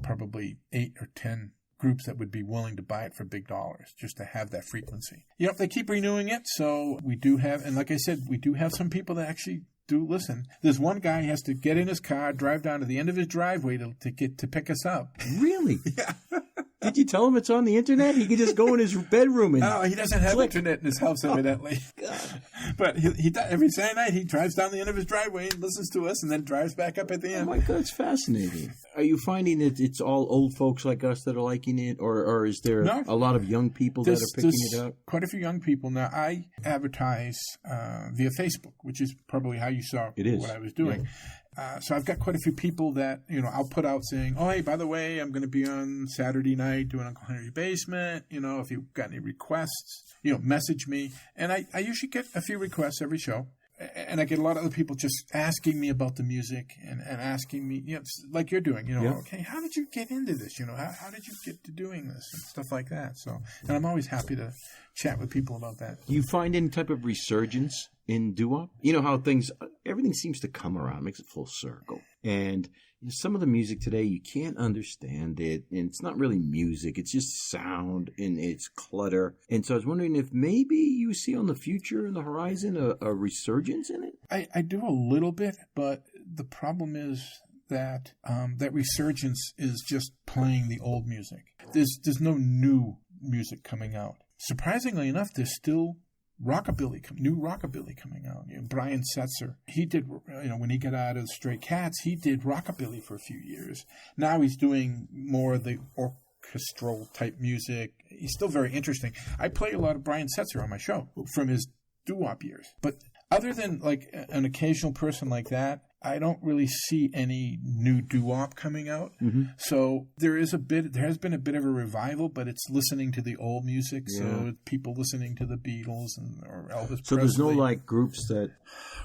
probably 8 or 10 groups that would be willing to buy it for big dollars just to have that frequency. They keep renewing it. So we do have, and like I said, we do have some people that actually do listen. There's one guy who has to get in his car, drive down to the end of his driveway to pick us up. Really? Yeah. Did you tell him it's on the internet? He can just go in his bedroom and... No, he doesn't have internet in his house, evidently. But he every Saturday night, he drives down the end of his driveway and listens to us and then drives back up at the end. Oh, my God, it's fascinating. Are you finding that it's all old folks like us that are liking it, or is there a lot of young people that are picking it up? Quite a few young people. Now, I advertise via Facebook, which is probably how you saw what I was doing. Yeah. So I've got quite a few people that, I'll put out saying, oh, hey, by the way, I'm going to be on Saturday night doing Uncle Henry's Basement. If you've got any requests, message me. And I usually get a few requests every show. And I get a lot of other people just asking me about the music and asking me, like you're doing, okay, how did you get into this? How did you get to doing this and stuff like that? So, and I'm always happy to chat with people about that. Do you find any type of resurgence in doo-wop? You know how everything seems to come around, makes it full circle. And some of the music today, you can't understand it, and it's not really music. It's just sound, and it's clutter. And so I was wondering if maybe you see on the future and the horizon a resurgence in it? I do a little bit, but the problem is that that resurgence is just playing the old music. There's no new music coming out. Surprisingly enough, there's still new rockabilly coming out. Brian Setzer, he did, when he got out of Stray Cats, he did rockabilly for a few years. Now he's doing more of the orchestral type music. He's still very interesting. I play a lot of Brian Setzer on my show from his doo-wop years. But other than like an occasional person like that, I don't really see any new doo-wop coming out. Mm-hmm. So there has been a bit of a revival, but it's listening to the old music. Yeah. So people listening to the Beatles or Elvis Presley. So there's no like groups that,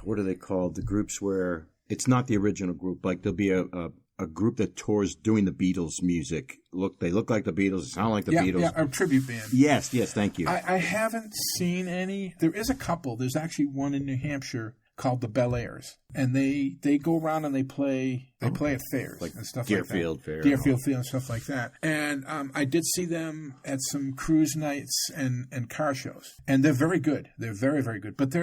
what are they called? The groups where it's not the original group. Like there'll be a group that tours doing the Beatles music. They look like the Beatles, sound like the Beatles. Yeah, a tribute band. Yes, thank you. I haven't seen any. There is a couple. There's actually one in New Hampshire called the Bel Airs, and they go around and they play at fairs like and stuff Deerfield like that. Fair. Deerfield Fair and stuff like that. And I did see them at some cruise nights and car shows, and they're very good. They're very, very good, but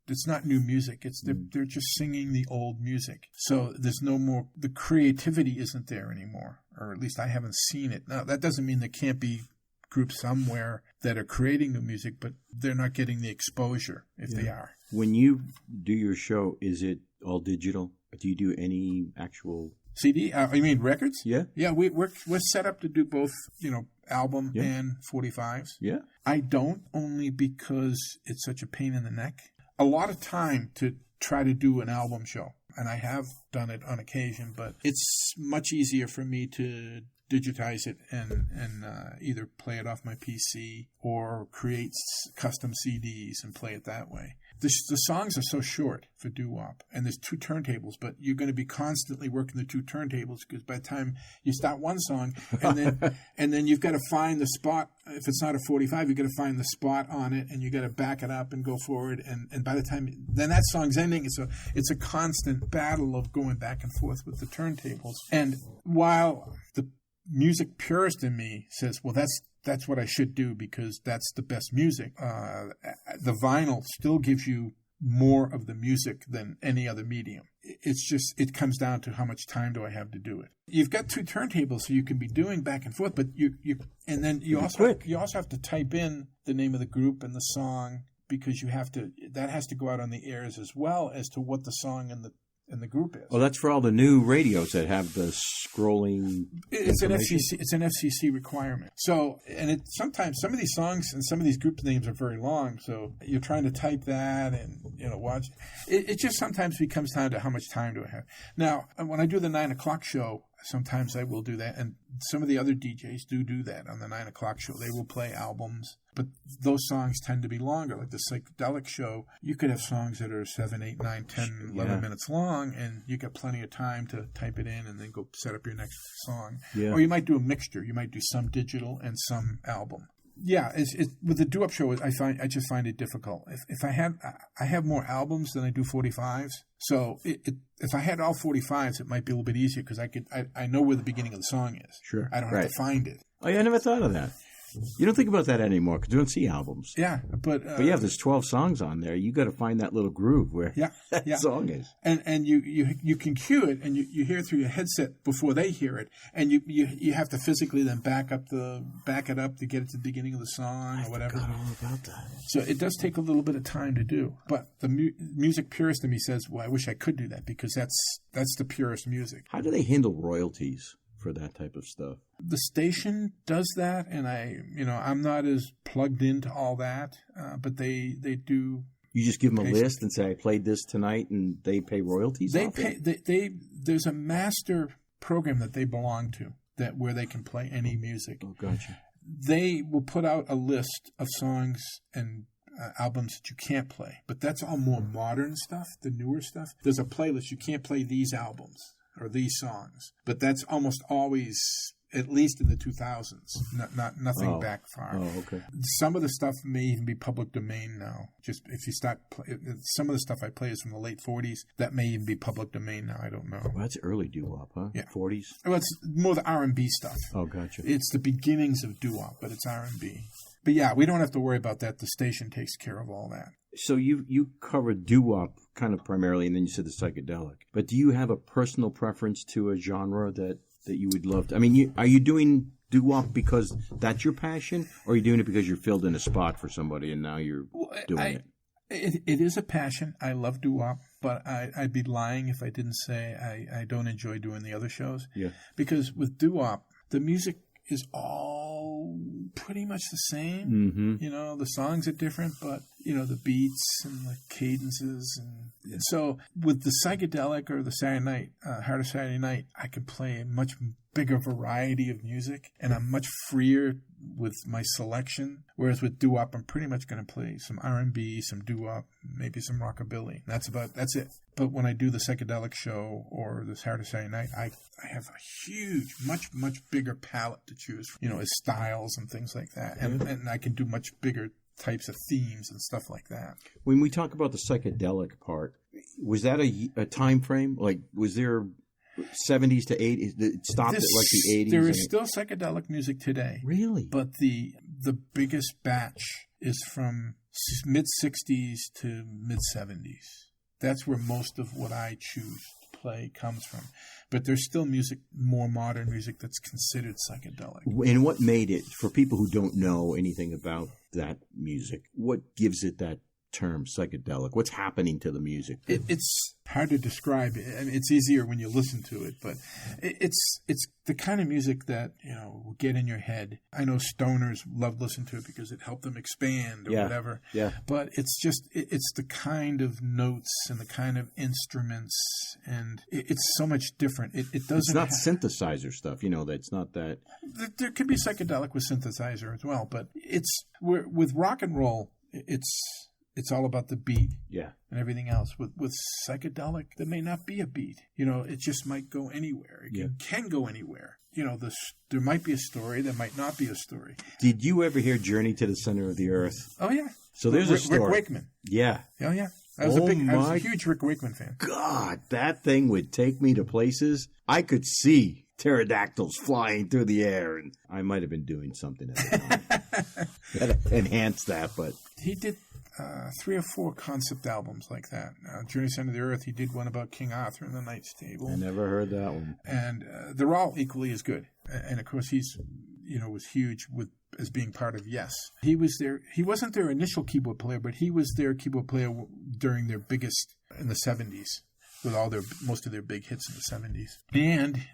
it's not new music. They're just singing the old music. So there's no more, the creativity isn't there anymore, or at least I haven't seen it. Now, that doesn't mean there can't be groups somewhere that are creating new music, but they're not getting the exposure if they are. When you do your show, is it all digital? Do you do any actual CD? You mean records? Yeah. Yeah, we're set up to do both, album and 45s. Yeah. I don't, only because it's such a pain in the neck. A lot of time to try to do an album show, and I have done it on occasion, but it's much easier for me to digitize it and either play it off my PC or create custom CDs and play it that way. The songs are so short for doo-wop, and there's 2 turntables, but you're going to be constantly working the 2 turntables, because by the time you start one song, and then you've got to find the spot. If it's not a 45, you've got to find the spot on it, and you've got to back it up and go forward, and by the time then that song's ending, it's a constant battle of going back and forth with the turntables. And while the music purist in me says, well, that's what I should do because that's the best music. The vinyl still gives you more of the music than any other medium. It's just, it comes down to how much time do I have to do it. You've got 2 turntables, so you can be doing back and forth, but you also have to type in the name of the group and the song, because that has to go out on the airs as well as to what the song and the group is. Well, that's for all the new radios that have the scrolling. It's an FCC requirement. So, and sometimes some of these songs and some of these group names are very long. So you're trying to type that and watch. It just sometimes becomes down to how much time do I have. Now, when I do the 9 o'clock show, sometimes I will do that, and some of the other DJs do that on the 9 o'clock show. They will play albums, but those songs tend to be longer. Like the psychedelic show, you could have songs that are 7, 8, 9, 10, 11 minutes long, and you got plenty of time to type it in and then go set up your next song. Yeah. Or you might do a mixture. You might do some digital and some album. Yeah, with the doo-wop show, I just find it difficult. If I have more albums than I do 45s. So if I had all 45s, it might be a little bit easier because I know where the beginning of the song is. Sure, I don't have to find it. Oh, yeah, I never thought of that. You don't think about that anymore because you don't see albums. Yeah, but yeah, there's 12 songs on there. You got to find that little groove where that song is. And you can cue it, and you hear it through your headset before they hear it, and you have to physically then back it up to get it to the beginning of the song or whatever. I forgot all about that. So it does take a little bit of time to do. But the music purist in me says, well, I wish I could do that because that's the purest music. How do they handle royalties for that type of stuff? The station does that, and I'm not as plugged into all that, but they do. You just give them a list and say, I played this tonight, and they pay royalties? There's a master program that they belong to where they can play any music. Oh, gotcha. They will put out a list of songs and albums that you can't play, but that's all more modern stuff, the newer stuff. There's a playlist. You can't play these albums or these songs, but that's almost always, at least in the 2000s, nothing back far. Oh, okay. Some of the stuff may even be public domain now. Just if you start, some of the stuff I play is from the late 40s. That may even be public domain now. I don't know. Well, that's early doo-wop, huh? Yeah. 40s? Well, it's more the R&B stuff. Oh, gotcha. It's the beginnings of doo-wop, but it's R&B. But yeah, we don't have to worry about that. The station takes care of all that. So you covered doo-wop kind of primarily, and then you said the psychedelic. But do you have a personal preference to a genre that you would love to? I mean, are you doing doo-wop because that's your passion, or are you doing it because you're filled in a spot for somebody and now you're doing it? It is a passion. I love doo-wop, but I'd be lying if I didn't say I don't enjoy doing the other shows. Yeah. Because with doo-wop, the music is all pretty much the same. Mm-hmm. The songs are different, but, the beats and the cadences. And so with the psychedelic or the Saturday night, Heart of Saturday Night, I can play a much bigger variety of music, and I'm much freer with my selection. Whereas with doo-wop, I'm pretty much going to play some R&B, some doo-wop, maybe some rockabilly. That's it. But when I do the psychedelic show or the Heart of Saturday Night, I have a huge, much, much bigger palette to choose from, as styles and things like that. And I can do much bigger types of themes and stuff like that. When we talk about the psychedelic part, Was that a time frame? Like, was there 70s to 80s? It stopped at like the 80s? There is still psychedelic music today. Really? But the biggest batch is from mid-60s to mid-70s. That's where most of what I choose to play comes from. But there's still music, more modern music, that's considered psychedelic. And what made it, for people who don't know anything about that music, what gives it that term, psychedelic? What's happening to the music? It's hard to describe. I mean, it's easier when you listen to it, but it's the kind of music that, will get in your head. I know stoners love listening to it because it helped them expand or whatever. Yeah. But it's just, it's the kind of notes and the kind of instruments, and it's so much different. It doesn't. It's not synthesizer stuff, that's not that. There could be psychedelic with synthesizer as well, but with rock and roll, it's all about the beat, and everything else. With psychedelic, there may not be a beat. It just might go anywhere. It can go anywhere. There might be a story, there might not be a story. Did you ever hear "Journey to the Center of the Earth"? Oh yeah. So there's a story. Rick Wakeman. Yeah. Oh yeah. I was a huge Rick Wakeman fan. God, that thing would take me to places I could see pterodactyls flying through the air, and I might have been doing something at the time that enhanced that, but he did 3 or 4 concept albums like that. Journey to the Center of the Earth, he did one about King Arthur and the Knight's Table. I never heard that one. And they're all equally as good. And of course, he's, was huge as being part of Yes. He was there. He wasn't their initial keyboard player, but he was their keyboard player during their biggest in the 70s, with most of their big hits in the 70s. And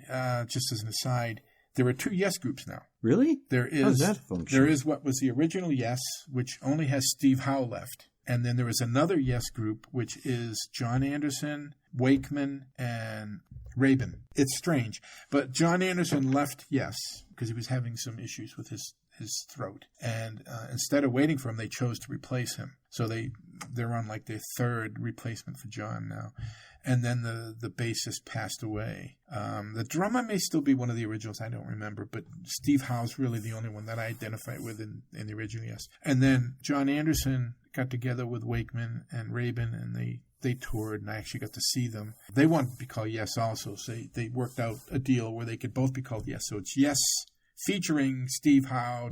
just as an aside, there are 2 Yes groups now. Really? There is. How does that function? There is what was the original Yes, which only has Steve Howe left. And then there is another Yes group, which is John Anderson, Wakeman, and Rabin. It's strange. But John Anderson left Yes because he was having some issues with his throat. And instead of waiting for him, they chose to replace him. So they're on like their 3rd replacement for John now. And then the bassist passed away. The drummer may still be one of the originals. I don't remember. But Steve Howe's really the only one that I identify with in the original Yes. And then John Anderson got together with Wakeman and Rabin, and they toured, and I actually got to see them. They wanted to be called Yes also, so they worked out a deal where they could both be called Yes. So it's Yes featuring Steve Howe,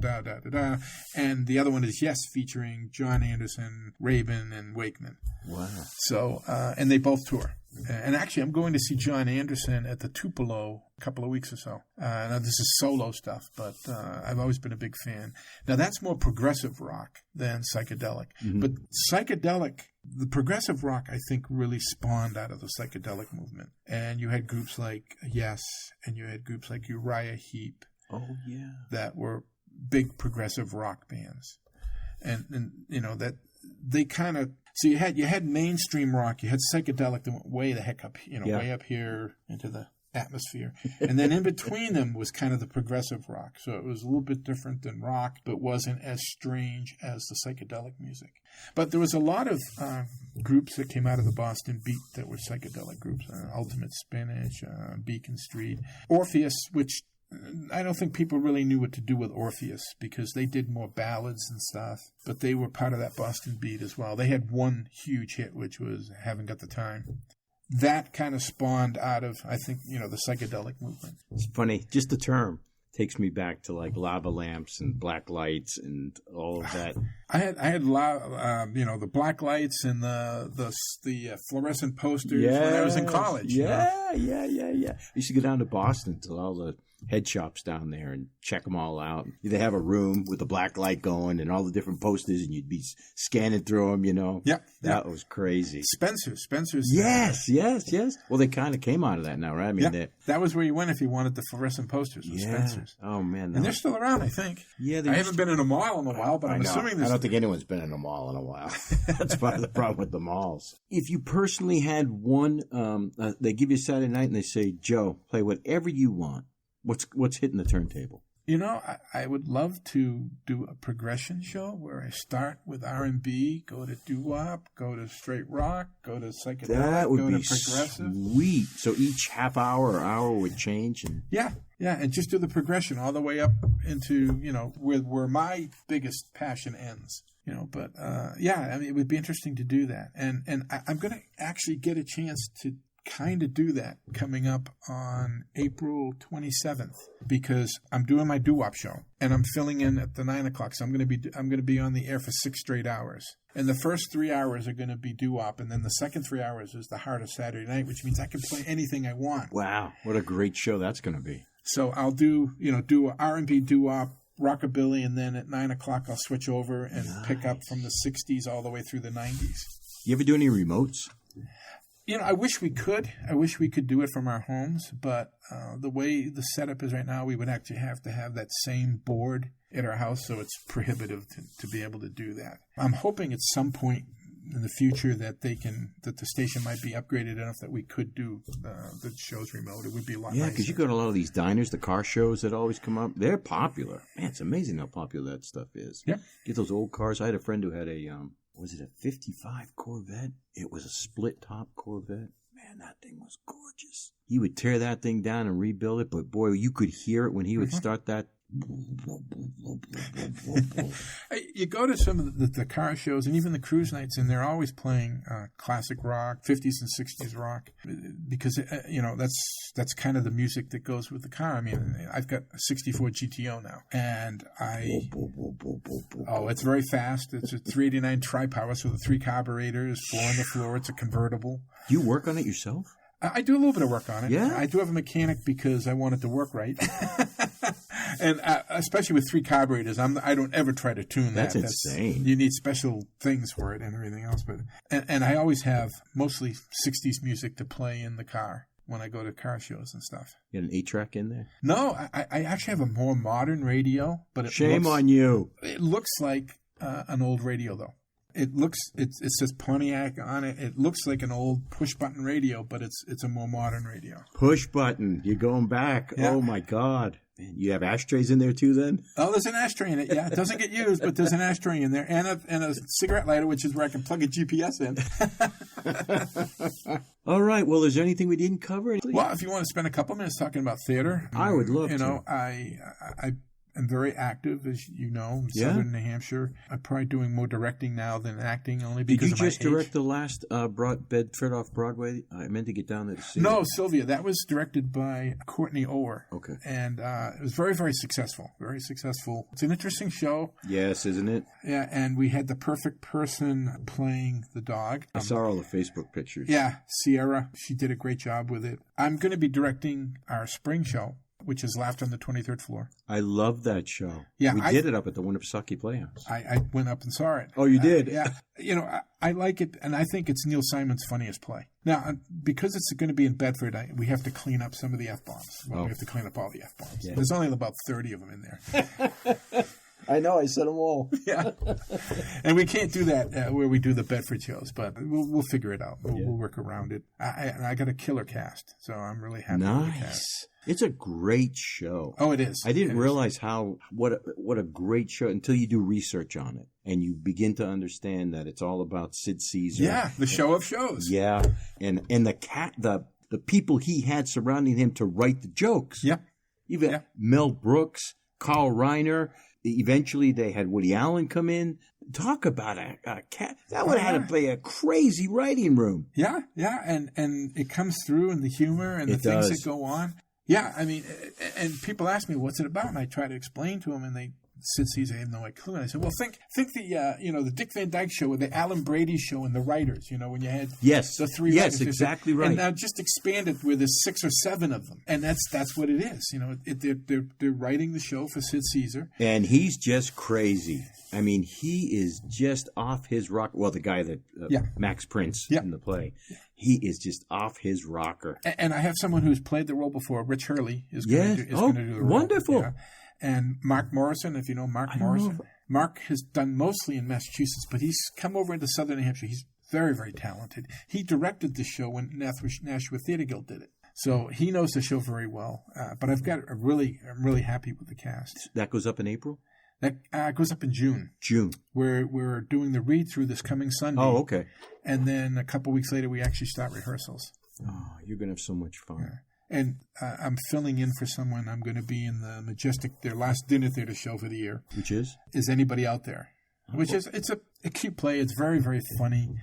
and the other one is Yes featuring John Anderson, Rabin, and Wakeman. Wow. So, and they both tour. And actually, I'm going to see John Anderson at the Tupelo a couple of weeks or so. Now, this is solo stuff, but I've always been a big fan. Now, that's more progressive rock than psychedelic. Mm-hmm. But the progressive rock, I think, really spawned out of the psychedelic movement. And you had groups like Yes, and you had groups like Uriah Heep. Oh, yeah. That were big progressive rock bands. And that they kind of... So you had mainstream rock, you had psychedelic that went way the heck up, way up here into the atmosphere. And then in between them was kind of the progressive rock. So it was a little bit different than rock, but wasn't as strange as the psychedelic music. But there was a lot of groups that came out of the Boston beat that were psychedelic groups. Ultimate Spinach, Beacon Street, Orpheus, which... I don't think people really knew what to do with Orpheus because they did more ballads and stuff, but they were part of that Boston beat as well. They had one huge hit, which was Haven't Got the Time. That kind of spawned out of, I think, the psychedelic movement. It's funny, just the term takes me back to like lava lamps and black lights and all of that. I had the black lights and the fluorescent posters when I was in college. Yeah. I used to go down to Boston to all the head shops down there and check them all out. They have a room with a black light going and all the different posters, and you'd be scanning through them, Yeah. That was crazy. Spencer's. Yes. Well, they kind of came out of that now, right? I mean, that was where you went if you wanted the fluorescent posters. Spencer's. Oh, man. And they're still around, I think. Yeah, I haven't been in a mall in a while, but I'm assuming I don't think anyone's been in a mall in a while. That's part of the problem with the malls. If you personally had one, they give you a Saturday night and they say, Joe, play whatever you want. What's hitting the turntable? I would love to do a progression show where I start with R&B, go to doo-wop, go to straight rock, go to psychedelic, that would go be to progressive. Sweet. So each half hour or hour would change. Yeah, and just do the progression all the way up into, where my biggest passion ends. But yeah, I mean, it would be interesting to do that. And I'm going to actually get a chance to kind of do that coming up on April 27th, because I'm doing my doo-wop show and I'm filling in at the 9 o'clock. So I'm going to be on the air for 6 straight hours. And the first 3 hours are going to be doo-wop, and then the second 3 hours is the heart of Saturday night, which means I can play anything I want. Wow, what a great show that's going to be. So I'll do R&B, doo-wop, rockabilly, and then at 9 o'clock I'll switch over and pick up from the 60s all the way through the 90s. You ever do any remotes? I wish we could. I wish we could do it from our homes, but the way the setup is right now, we would actually have to have that same board at our house, so it's prohibitive to be able to do that. I'm hoping at some point in the future that the station might be upgraded enough that we could do the shows remote. It would be a lot nicer. Yeah, because you go to a lot of these diners, the car shows that always come up. They're popular. Man, it's amazing how popular that stuff is. Yeah. Get those old cars. I had a friend who had a, was it a 55 Corvette? It was a split-top Corvette. Man, that thing was gorgeous. He would tear that thing down and rebuild it, but boy, you could hear it when he would start that. You go to some of the car shows and even the cruise nights, and they're always playing classic rock, 50s and 60s rock, because that's kind of the music that goes with the car. I mean, I've got a 64 GTO now, and it's very fast. It's a 389 tri-power, so the 3 carburetors, 4 on the floor. It's a convertible. Do you work on it yourself? I do a little bit of work on it. Yeah? I do have a mechanic because I want it to work right. And especially with 3 carburetors, I don't ever try to tune that. That's insane. You need special things for it and everything else. But and I always have mostly 60s music to play in the car when I go to car shows and stuff. You got an 8-track in there? No, I actually have a more modern radio. But Shame on you. It looks like an old radio, though. It says Pontiac on it. It looks like an old push-button radio, but it's a more modern radio. Push button. You're going back. Yeah. Oh, my God. Man, you have ashtrays in there, too, then? Oh, there's an ashtray in it, yeah. It doesn't get used, but there's an ashtray in there. And a cigarette lighter, which is where I can plug a GPS in. All right. Well, is there anything we didn't cover? Well, if you want to spend a couple minutes talking about theater. I would love to. I'm very active, as you know, in southern New Hampshire. I'm probably doing more directing now than acting, only because of my age. Did you just direct the last Bedford off Broadway? I meant to get down there to see No, Sylvia. That was directed by Courtney Ower. Okay. And it was very, very successful. Very successful. It's an interesting show. Yes, isn't it? Yeah, and we had the perfect person playing the dog. I saw all the Facebook pictures. Yeah, Sierra. She did a great job with it. I'm going to be directing our spring show, which is Laughter on the 23rd Floor. I love that show. Yeah, we did it up at the Winnipesaukee Playhouse. I went up and saw it. Oh, you did? Yeah. I like it, and I think it's Neil Simon's funniest play. Now, because it's going to be in Bedford, we have to clean up some of the F-bombs. Well, we have to clean up all the F-bombs. Yeah. There's only about 30 of them in there. I know. I said them all. Yeah. And we can't do that where we do the Bedford shows, but we'll figure it out. We'll work around it. I got a killer cast, so I'm really happy with the cast. It's a great show. Oh, it is. I didn't realize what a great show until you do research on it and you begin to understand that it's all about Sid Caesar. Yeah, the show of shows. Yeah, and the people he had surrounding him to write the jokes. Yep. Even Mel Brooks, Carl Reiner. Eventually, they had Woody Allen come in. Talk about a cat. That would have had to play a crazy writing room. Yeah, and it comes through in the humor and the things that go on. Yeah, I mean, and people ask me, what's it about? And I try to explain to them, and Sid Caesar, I have no clue. And I said, well, think the Dick Van Dyke Show or the Alan Brady Show and the writers, when you had the 3 writers. Yes, exactly right. And now just expand it where there's 6 or 7 of them. And that's what it is. They're writing the show for Sid Caesar. And he's just crazy. I mean, he is just off his rock. Well, the guy that Max Prince in the play. Yeah. He is just off his rocker. And I have someone who's played the role before. Rich Hurley is going to do the role. Wonderful. Yeah. And Mark Morrison, if you know Mark Morrison. Mark has done mostly in Massachusetts, but he's come over into southern New Hampshire. He's very, very talented. He directed the show when Nashua Theater Guild did it. So he knows the show very well. But I'm really happy with the cast. That goes up in April? That goes up in June. We're doing the read-through this coming Sunday. Oh, okay. And then a couple weeks later, we actually start rehearsals. Oh, you're going to have so much fun. Yeah. And I'm filling in for someone. I'm going to be in the Majestic, their last dinner theater show for the year. Which is? Is Anybody Out There? which is it's a cute play. It's very, very funny.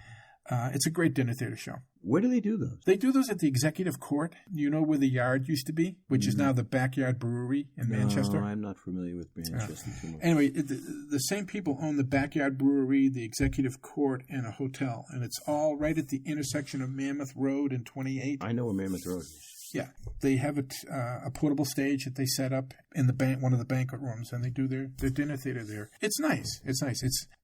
It's a great dinner theater show. Where do they do those? They do those at the Executive Court. You know where the Yard used to be, which is now the Backyard Brewery in Manchester? No, I'm not familiar with Manchester too much. Anyway, the same people own the Backyard Brewery, the Executive Court, and a hotel. And it's all right at the intersection of Mammoth Road and 28. I know where Mammoth Road is. Yeah. They have a portable stage that they set up in one of the banquet rooms, and they do their dinner theater there. It's nice. It's nice.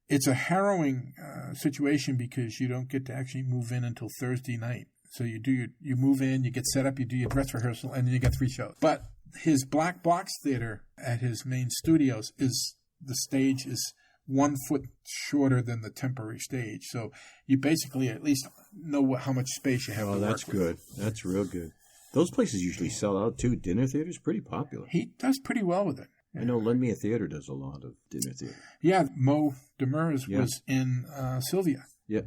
It's a harrowing situation because you don't get to actually move in until Thursday night. So you move in, you get set up, you do your dress rehearsal, and then you get 3 shows. But his black box theater at his main studios the stage is 1 foot shorter than the temporary stage. So you basically at least know how much space you have to work with. Oh, that's good. That's real good. Those places usually sell out too. Dinner theater's pretty popular. He does pretty well with it. I know Lend Me a Theater does a lot of dinner theater. Yeah, Mo Demers was in Sylvia. Yeah.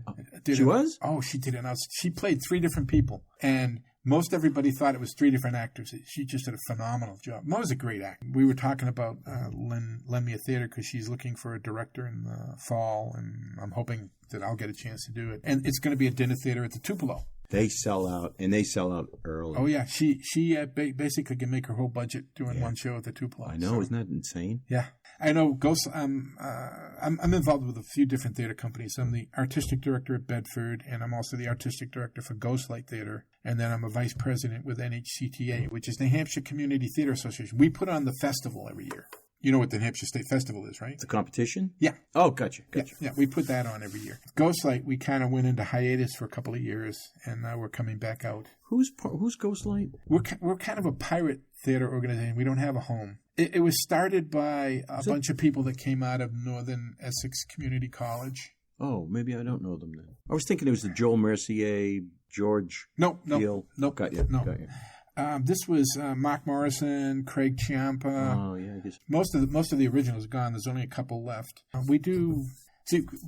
She was? Oh, she did it. She played 3 different people, and most everybody thought it was 3 different actors. She just did a phenomenal job. Mo's a great actor. We were talking about Lend Me a Theater because she's looking for a director in the fall, and I'm hoping that I'll get a chance to do it. And it's going to be a dinner theater at the Tupelo. They sell out, and they sell out early. Oh, yeah. She basically can make her whole budget doing one show at the Tupelo. I know. So. Isn't that insane? Yeah. I know. Ghost. I'm involved with a few different theater companies. I'm the artistic director at Bedford, and I'm also the artistic director for Ghostlight Theater. And then I'm a vice president with NHCTA, which is New Hampshire Community Theater Association. We put on the festival every year. You know what the New Hampshire State Festival is, right? It's a competition? Yeah. Oh, gotcha. Yeah, we put that on every year. Ghostlight, we kind of went into hiatus for a couple of years, and now we're coming back out. Who's Ghostlight? We're kind of a pirate theater organization. We don't have a home. It was started by a bunch of people that came out of Northern Essex Community College. Oh, maybe I don't know them then. I was thinking it was the Joel Mercier, George Hill. Nope. Got you. This was Mark Morrison, Craig Ciampa. Oh, yeah. I guess. Most of the originals gone. There's only a couple left. We do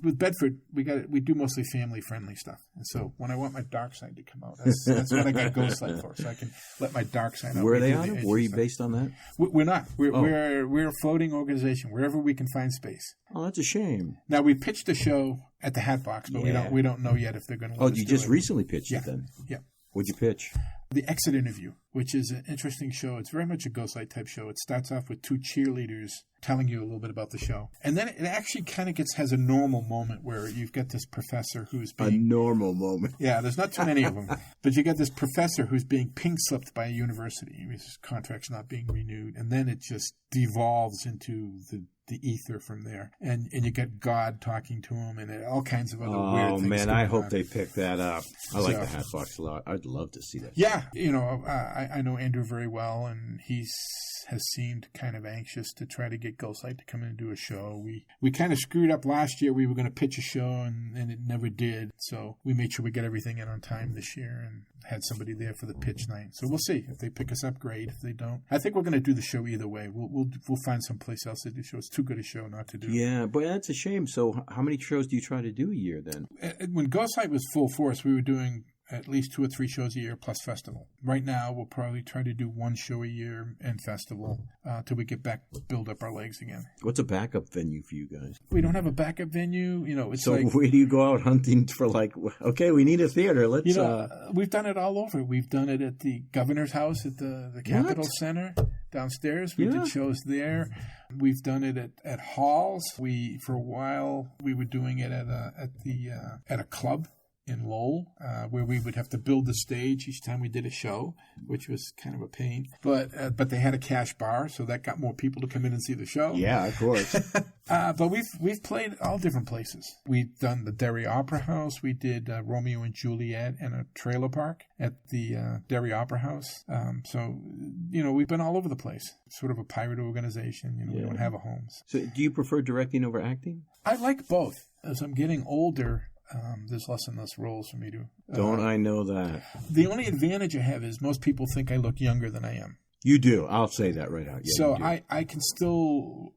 with Bedford. We do mostly family friendly stuff. And so when I want my dark side to come out, that's what I got Ghostlight for. So I can let my dark side out. Where are they out of? Were you based on that? We're not. We're a floating organization wherever we can find space. Oh, that's a shame. Now we pitched a show at the Hatbox, but we don't know yet if they're going to. Oh, you just recently pitched it then? Yeah. What'd you pitch? The Exit Interview, which is an interesting show. It's very much a Ghostlight type show. It starts off with 2 cheerleaders telling you a little bit about the show. And then it actually kind of has a normal moment where you've got this professor who's being... A normal moment. Yeah, there's not too many of them. But you get this professor who's being pink-slipped by a university. His contract's not being renewed. And then it just devolves into the ether from there. And you get God talking to him and all kinds of other weird things. Oh, man, I hope they pick that up. I like the Hatbox a lot. I'd love to see that. Yeah, I know Andrew very well, and has seemed kind of anxious to try to get Ghostlight to come in and do a show. We kind of screwed up last year. We were going to pitch a show, and it never did. So we made sure we get everything in on time this year and had somebody there for the pitch night. So we'll see. If they pick us up, great. If they don't, I think we're going to do the show either way. We'll find some place else to do shows. Too good a show not to do. Yeah, but that's a shame. So how many shows do you try to do a year then? When Ghostlight was full force, we were doing at least 2 or 3 shows a year plus festival. Right now, we'll probably try to do 1 show a year and festival till we get back, build up our legs again. What's a backup venue for you guys? We don't have a backup venue. It's so where do you go out hunting for okay, we need a theater. Let's. We've done it all over. We've done it at the governor's house at the Capitol Center downstairs. We did shows there. We've done it at halls. For a while we were doing it at a club in Lowell, where we would have to build the stage each time we did a show, which was kind of a pain. But they had a cash bar, so that got more people to come in and see the show. Yeah, of course. But we've played all different places. We've done the Derry Opera House. We did Romeo and Juliet in a trailer park at the Derry Opera House. So we've been all over the place. Sort of a pirate organization. We don't have a home. So do you prefer directing over acting? I like both. As I'm getting older, there's less and less roles for me to... Don't I know that? The only advantage I have is most people think I look younger than I am. You do. I'll say that right out. Yeah, so I can still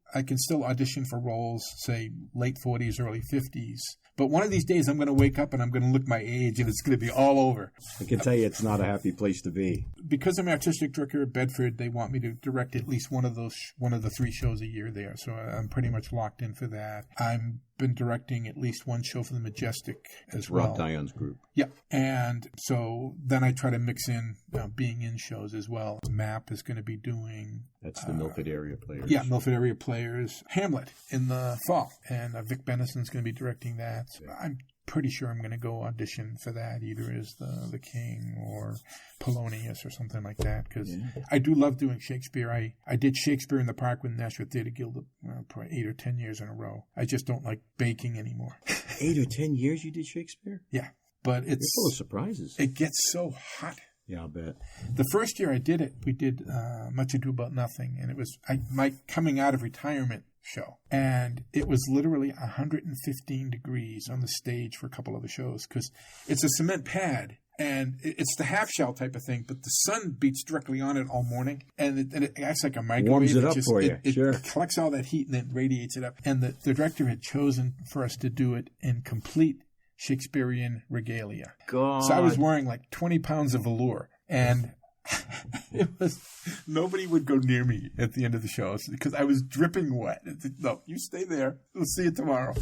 audition for roles, say, late 40s, early 50s. But one of these days I'm going to wake up and I'm going to look my age and it's going to be all over. I can tell you it's not a happy place to be. because I'm artistic director at Bedford, they want me to direct at least one of the 3 shows a year there. So I'm pretty much locked in for that. I've been directing at least one show for the Majestic as well. Rob Dion's group. Yeah. And so then I try to mix in being in shows as well. MAP is going to be doing... That's the Milford Area Players. Yeah, Milford Area Players. Hamlet in the fall. And Vic Benison's going to be directing that. So I'm pretty sure I'm going to go audition for that, either as the King or Pelonzi or something like that, because I do love doing Shakespeare. I did Shakespeare in the Park with the Nashville Theatre Guild probably 8 or 10 years in a row. I just don't like baking anymore. 8 or 10 years you did Shakespeare? Yeah, but it's... You're full of surprises. It gets so hot. Yeah, I'll bet. The first year I did it, we did Much Ado About Nothing, and it was my coming out of retirement show. And it was literally 115 degrees on the stage for a couple of the shows, because it's a cement pad. And it's the half shell type of thing, but the sun beats directly on it all morning, and it acts like a microwave. Warms it up for you. It collects all that heat and then radiates it up. And the director had chosen for us to do it in complete Shakespearean regalia. God. So I was wearing like 20 pounds of velour, and nobody would go near me at the end of the show because I was dripping wet. No, you stay there. We'll see you tomorrow.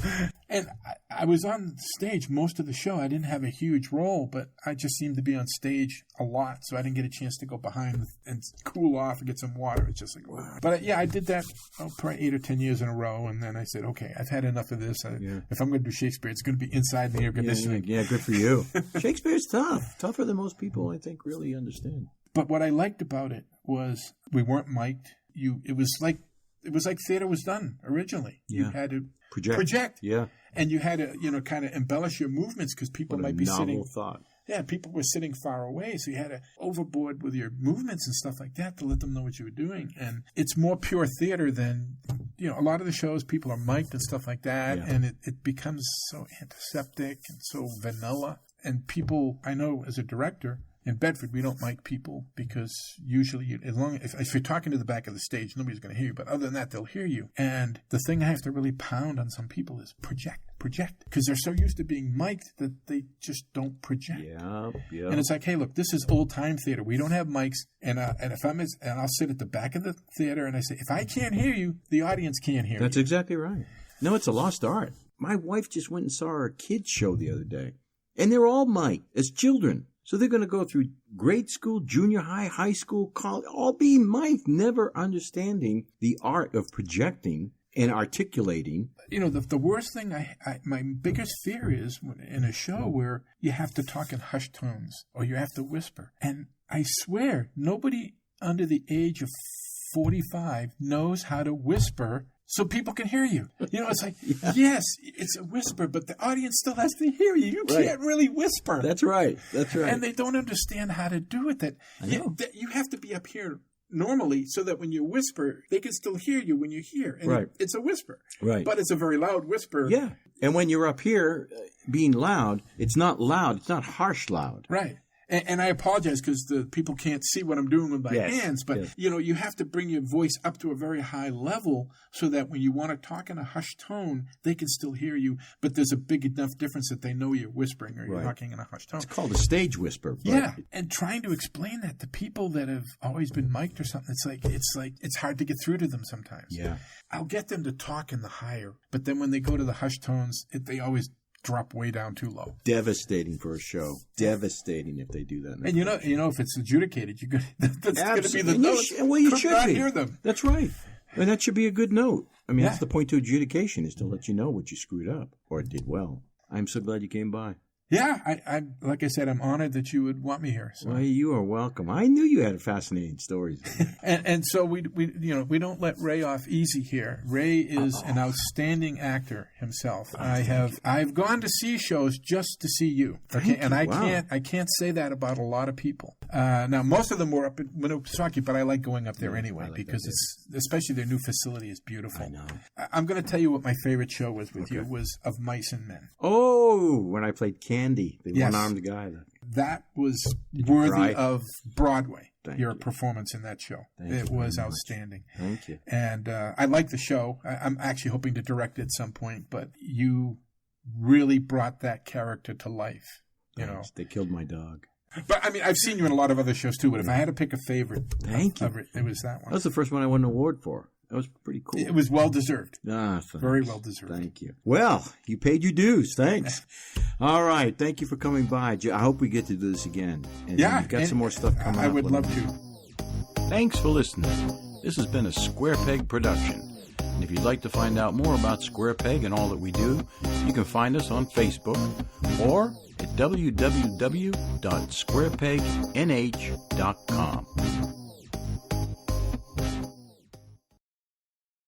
And I was on stage most of the show. I didn't have a huge role, but I just seemed to be on stage a lot, so I didn't get a chance to go behind and cool off and get some water. It's just like, wow. But I did that probably 8 or 10 years in a row, and then I said, okay, I've had enough of this. If I'm going to do Shakespeare, it's going to be inside the air conditioning. Yeah, good for you. Shakespeare's tough. Tougher than most people, I think, really understand. But what I liked about it was we weren't mic'd. It was like theater was done originally. Yeah. You had to project. Yeah. And you had to, kind of embellish your movements because people might be sitting. Thought. Yeah, people were sitting far away, so you had to overboard with your movements and stuff like that to let them know what you were doing. And it's more pure theater than, a lot of the shows people are mic'd and stuff like that, and it becomes so antiseptic and so vanilla. And people, I know as a director, in Bedford, we don't mic people because usually, if you're talking to the back of the stage, nobody's going to hear you. But other than that, they'll hear you. And the thing I have to really pound on some people is project. Because they're so used to being mic'd that they just don't project. Yeah. And it's like, hey, look, this is old-time theater. We don't have mics. And I'll sit at the back of the theater and I say, if I can't hear you, the audience can't hear you. That's exactly right. No, it's a lost art. My wife just went and saw our kids' show the other day. And they're all mic'd as children. So they're going to go through grade school, junior high, high school, college, all being mic'd, never understanding the art of projecting and articulating. The worst thing, my biggest fear is in a show where you have to talk in hushed tones or you have to whisper. And I swear, nobody under the age of 45 knows how to whisper so people can hear you. It's like, yes, it's a whisper, but the audience still has to hear you. You can't really whisper. That's right. And they don't understand how to do it. That you have to be up here normally so that when you whisper, they can still hear you when you hear. And it's a whisper. Right. But it's a very loud whisper. Yeah. And when you're up here being loud, it's not loud. It's not harsh loud. Right. And I apologize because the people can't see what I'm doing with my hands, but you have to bring your voice up to a very high level so that when you want to talk in a hushed tone, they can still hear you. But there's a big enough difference that they know you're whispering or you're talking in a hushed tone. It's called a stage whisper. Yeah, and trying to explain that to people that have always been mic'd or something, it's hard to get through to them sometimes. Yeah, I'll get them to talk in the higher, but then when they go to the hushed tones, they always drop way down too low. Devastating for a show. Devastating if they do that. And if it's adjudicated, that's going to be the note. You should not hear them. That's right. And that should be a good note. I mean, that's the point to adjudication, is to let you know what you screwed up or did well. I'm so glad you came by. Yeah, I like I said, I'm honored that you would want me here. So. Well, you are welcome. I knew you had fascinating stories. and so we don't let Ray off easy here. Ray is an outstanding actor himself. I've gone to see shows just to see you. Okay, and I can't say that about a lot of people. Now most of them were up in Winoopesaukee, but I like going up there anyway because especially their new facility is beautiful. I know. I'm going to tell you what my favorite show was with you was Of Mice and Men. Oh, when I played Candy, the one-armed guy. That was worthy of Broadway. Thank your you. Performance in that show. It was outstanding. Thank you. And I like the show. I'm actually hoping to direct it at some point, but you really brought that character to life. They killed my dog. But I mean, I've seen you in a lot of other shows too. But if I had to pick a favorite, Thank you. it was that one. That was the first one I won an award for. That was pretty cool. It was well deserved. Thanks. Very well deserved. Thank you. Well, you paid your dues. Thanks. All right. Thank you for coming by. I hope we get to do this again. And Yeah, you've got some more stuff coming up. I would Let love me know. to. Thanks for listening. This has been a Square Peg production. And if you'd like to find out more about Square Peg and all that we do, you can find us on Facebook or at www.squarepegnh.com.